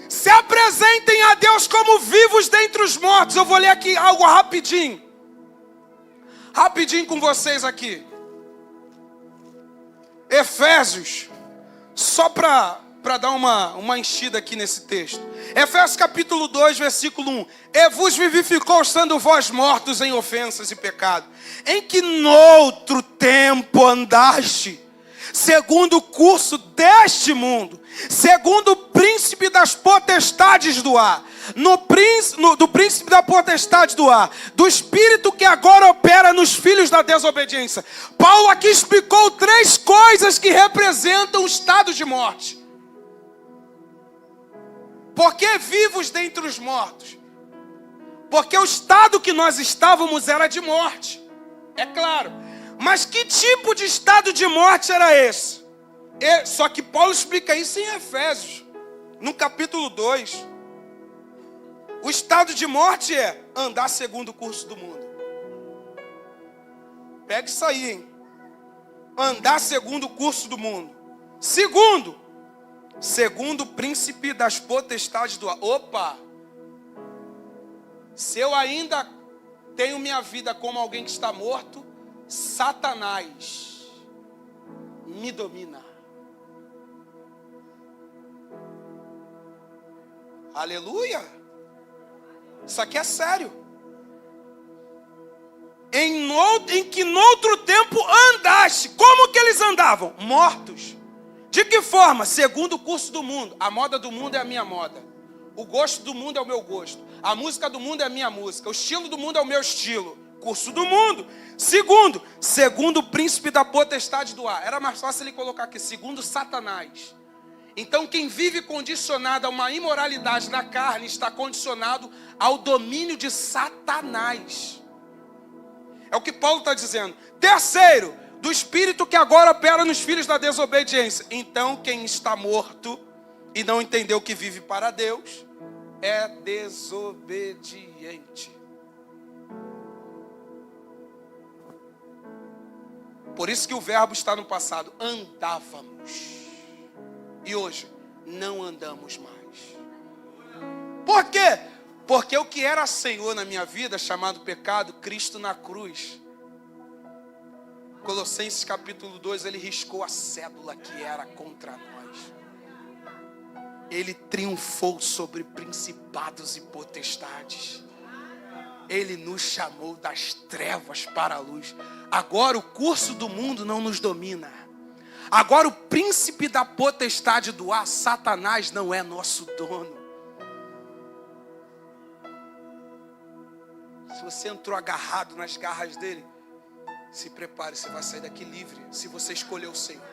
Se apresentem a Deus como vivos dentre os mortos. Eu vou ler aqui algo rapidinho. Rapidinho com vocês aqui. Efésios, só para dar uma enchida aqui nesse texto. Efésios capítulo 2, versículo 1. E vos vivificou, estando vós mortos em ofensas e pecado, em que noutro tempo andaste, segundo o curso deste mundo, segundo o príncipe das potestades do ar, do príncipe da potestade do ar, do espírito que agora opera nos filhos da desobediência. Paulo aqui explicou 3 coisas que representam o estado de morte. Por que vivos dentre os mortos? Porque o estado que nós estávamos era de morte, é claro. Mas que tipo de estado de morte era esse? Só que Paulo explica isso em Efésios, no capítulo 2. O estado de morte é andar segundo o curso do mundo. Pega isso aí, hein? Andar segundo o curso do mundo. Segundo o príncipe das potestades do ar. Opa! Se eu ainda tenho minha vida como alguém que está morto, Satanás me domina. Aleluia! Isso aqui é sério. Em que noutro tempo andaste. Como que eles andavam? Mortos. De que forma? Segundo o curso do mundo. A moda do mundo é a minha moda. O gosto do mundo é o meu gosto. A música do mundo é a minha música. O estilo do mundo é o meu estilo. Curso do mundo. Segundo o príncipe da potestade do ar. Era mais fácil ele colocar aqui, segundo Satanás. Então quem vive condicionado a uma imoralidade na carne está condicionado ao domínio de Satanás. É o que Paulo está dizendo. Terceiro, do espírito que agora opera nos filhos da desobediência. Então quem está morto e não entendeu que vive para Deus é desobediente. Por isso que o verbo está no passado. Andávamos. E hoje não andamos mais. Por quê? Porque o que era Senhor na minha vida, chamado pecado, Cristo na cruz. Colossenses capítulo 2, ele riscou a cédula que era contra nós. Ele triunfou sobre principados e potestades. Ele nos chamou das trevas para a luz. Agora o curso do mundo não nos domina. Agora o príncipe da potestade do ar, Satanás, não é nosso dono. Se você entrou agarrado nas garras dele, se prepare, você vai sair daqui livre, se você escolher o Senhor.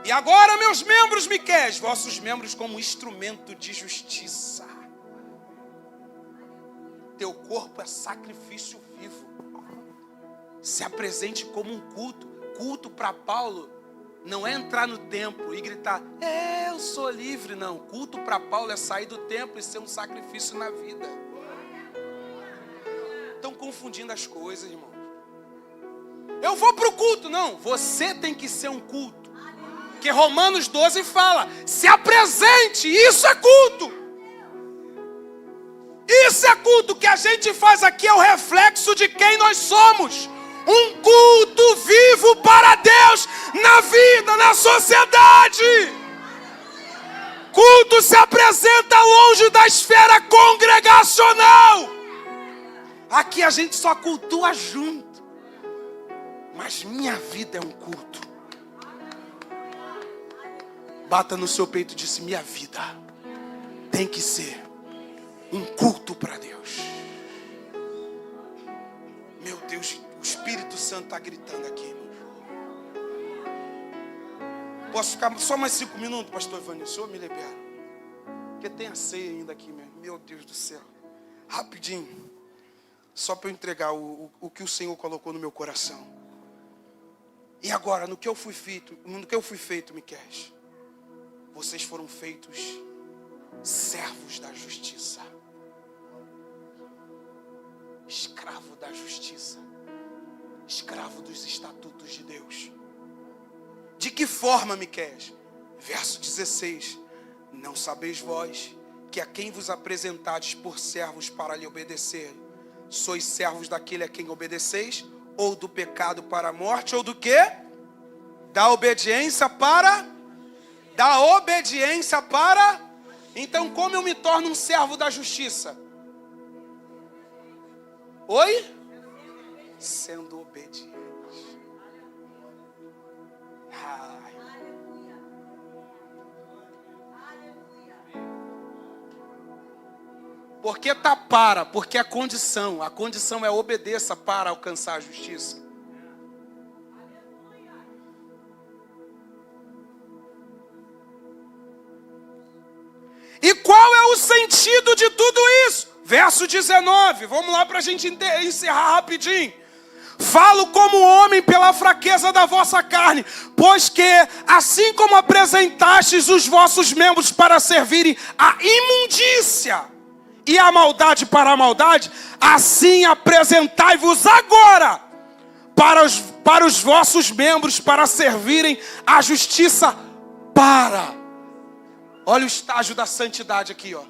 E agora, meus membros, Miqueias, vossos membros como instrumento de justiça. Teu corpo é sacrifício vivo. Se apresente como um culto. Culto para Paulo não é entrar no templo e gritar, eu sou livre. Não, culto para Paulo é sair do templo e ser um sacrifício na vida. Estão confundindo as coisas, irmão. Eu vou para o culto. Não, você tem que ser um culto. Porque Romanos 12 fala, se apresente, isso é culto. Isso é culto. O que a gente faz aqui é o reflexo de quem nós somos. Um culto vivo para Deus na vida, na sociedade. Culto se apresenta longe da esfera congregacional. Aqui a gente só cultua junto. Mas minha vida é um culto. Bata no seu peito e disse, minha vida tem que ser um culto para Deus. Meu Deus, o Espírito Santo está gritando aqui. Posso ficar só mais 5 minutos, pastor Evandro? O senhor me libera. Porque tem a ceia ainda aqui mesmo. Meu Deus do céu. Rapidinho. Só para eu entregar o que o Senhor colocou no meu coração. E agora, no que eu fui feito, Miqueias, vocês foram feitos servos da justiça. Escravo da justiça. Escravo dos estatutos de Deus. De que forma, Miqueias? Verso 16. Não sabeis vós que a quem vos apresentastes por servos para lhe obedecer, sois servos daquele a quem obedeceis, ou do pecado para a morte, ou do quê? Da obediência para... Da obediência para... Então, como eu me torno um servo da justiça? Oi? Sendo obediente. Ai. Por que tá para? Porque a condição é obedeça para alcançar a justiça. E qual é o sentido de tudo isso? Verso 19, vamos lá para a gente encerrar rapidinho. Falo como homem pela fraqueza da vossa carne, pois que, assim como apresentastes os vossos membros para servirem à imundícia e a maldade para a maldade, assim apresentai-vos agora para os vossos membros para servirem à justiça para... Olha o estágio da santidade aqui, ó.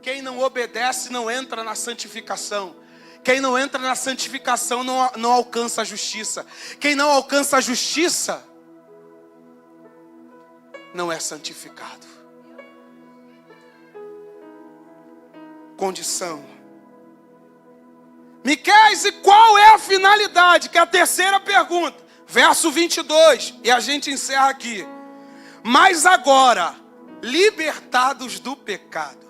Quem não obedece não entra na santificação. Quem não entra na santificação não alcança a justiça. Quem não alcança a justiça não é santificado. Condição. Miqueias, e qual é a finalidade? Que é a terceira pergunta. Verso 22. E a gente encerra aqui. Mas agora... libertados do pecado.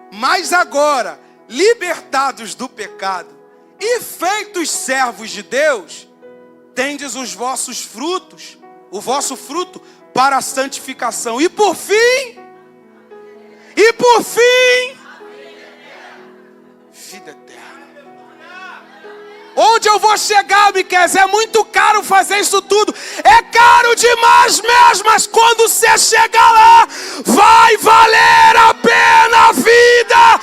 Mas agora, libertados do pecado e feitos servos de Deus, tendes os vossos frutos, o vosso fruto para a santificação. E por fim, vida eterna. Onde eu vou chegar, Miqueias? É muito caro fazer isso tudo. É caro demais mesmo, mas quando você chegar lá, vai valer a pena a vida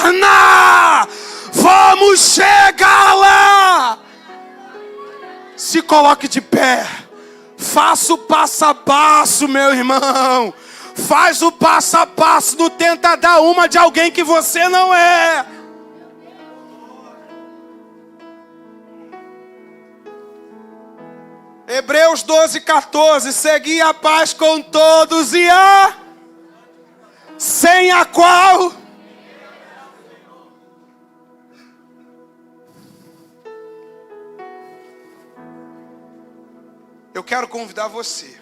eterna. Vamos chegar lá. Se coloque de pé. Faça o passo a passo, meu irmão. Faz o passo a passo. Não tenta dar uma de alguém que você não é. Hebreus 12, 14. Segui a paz com todos e a... sem a qual... Eu quero convidar você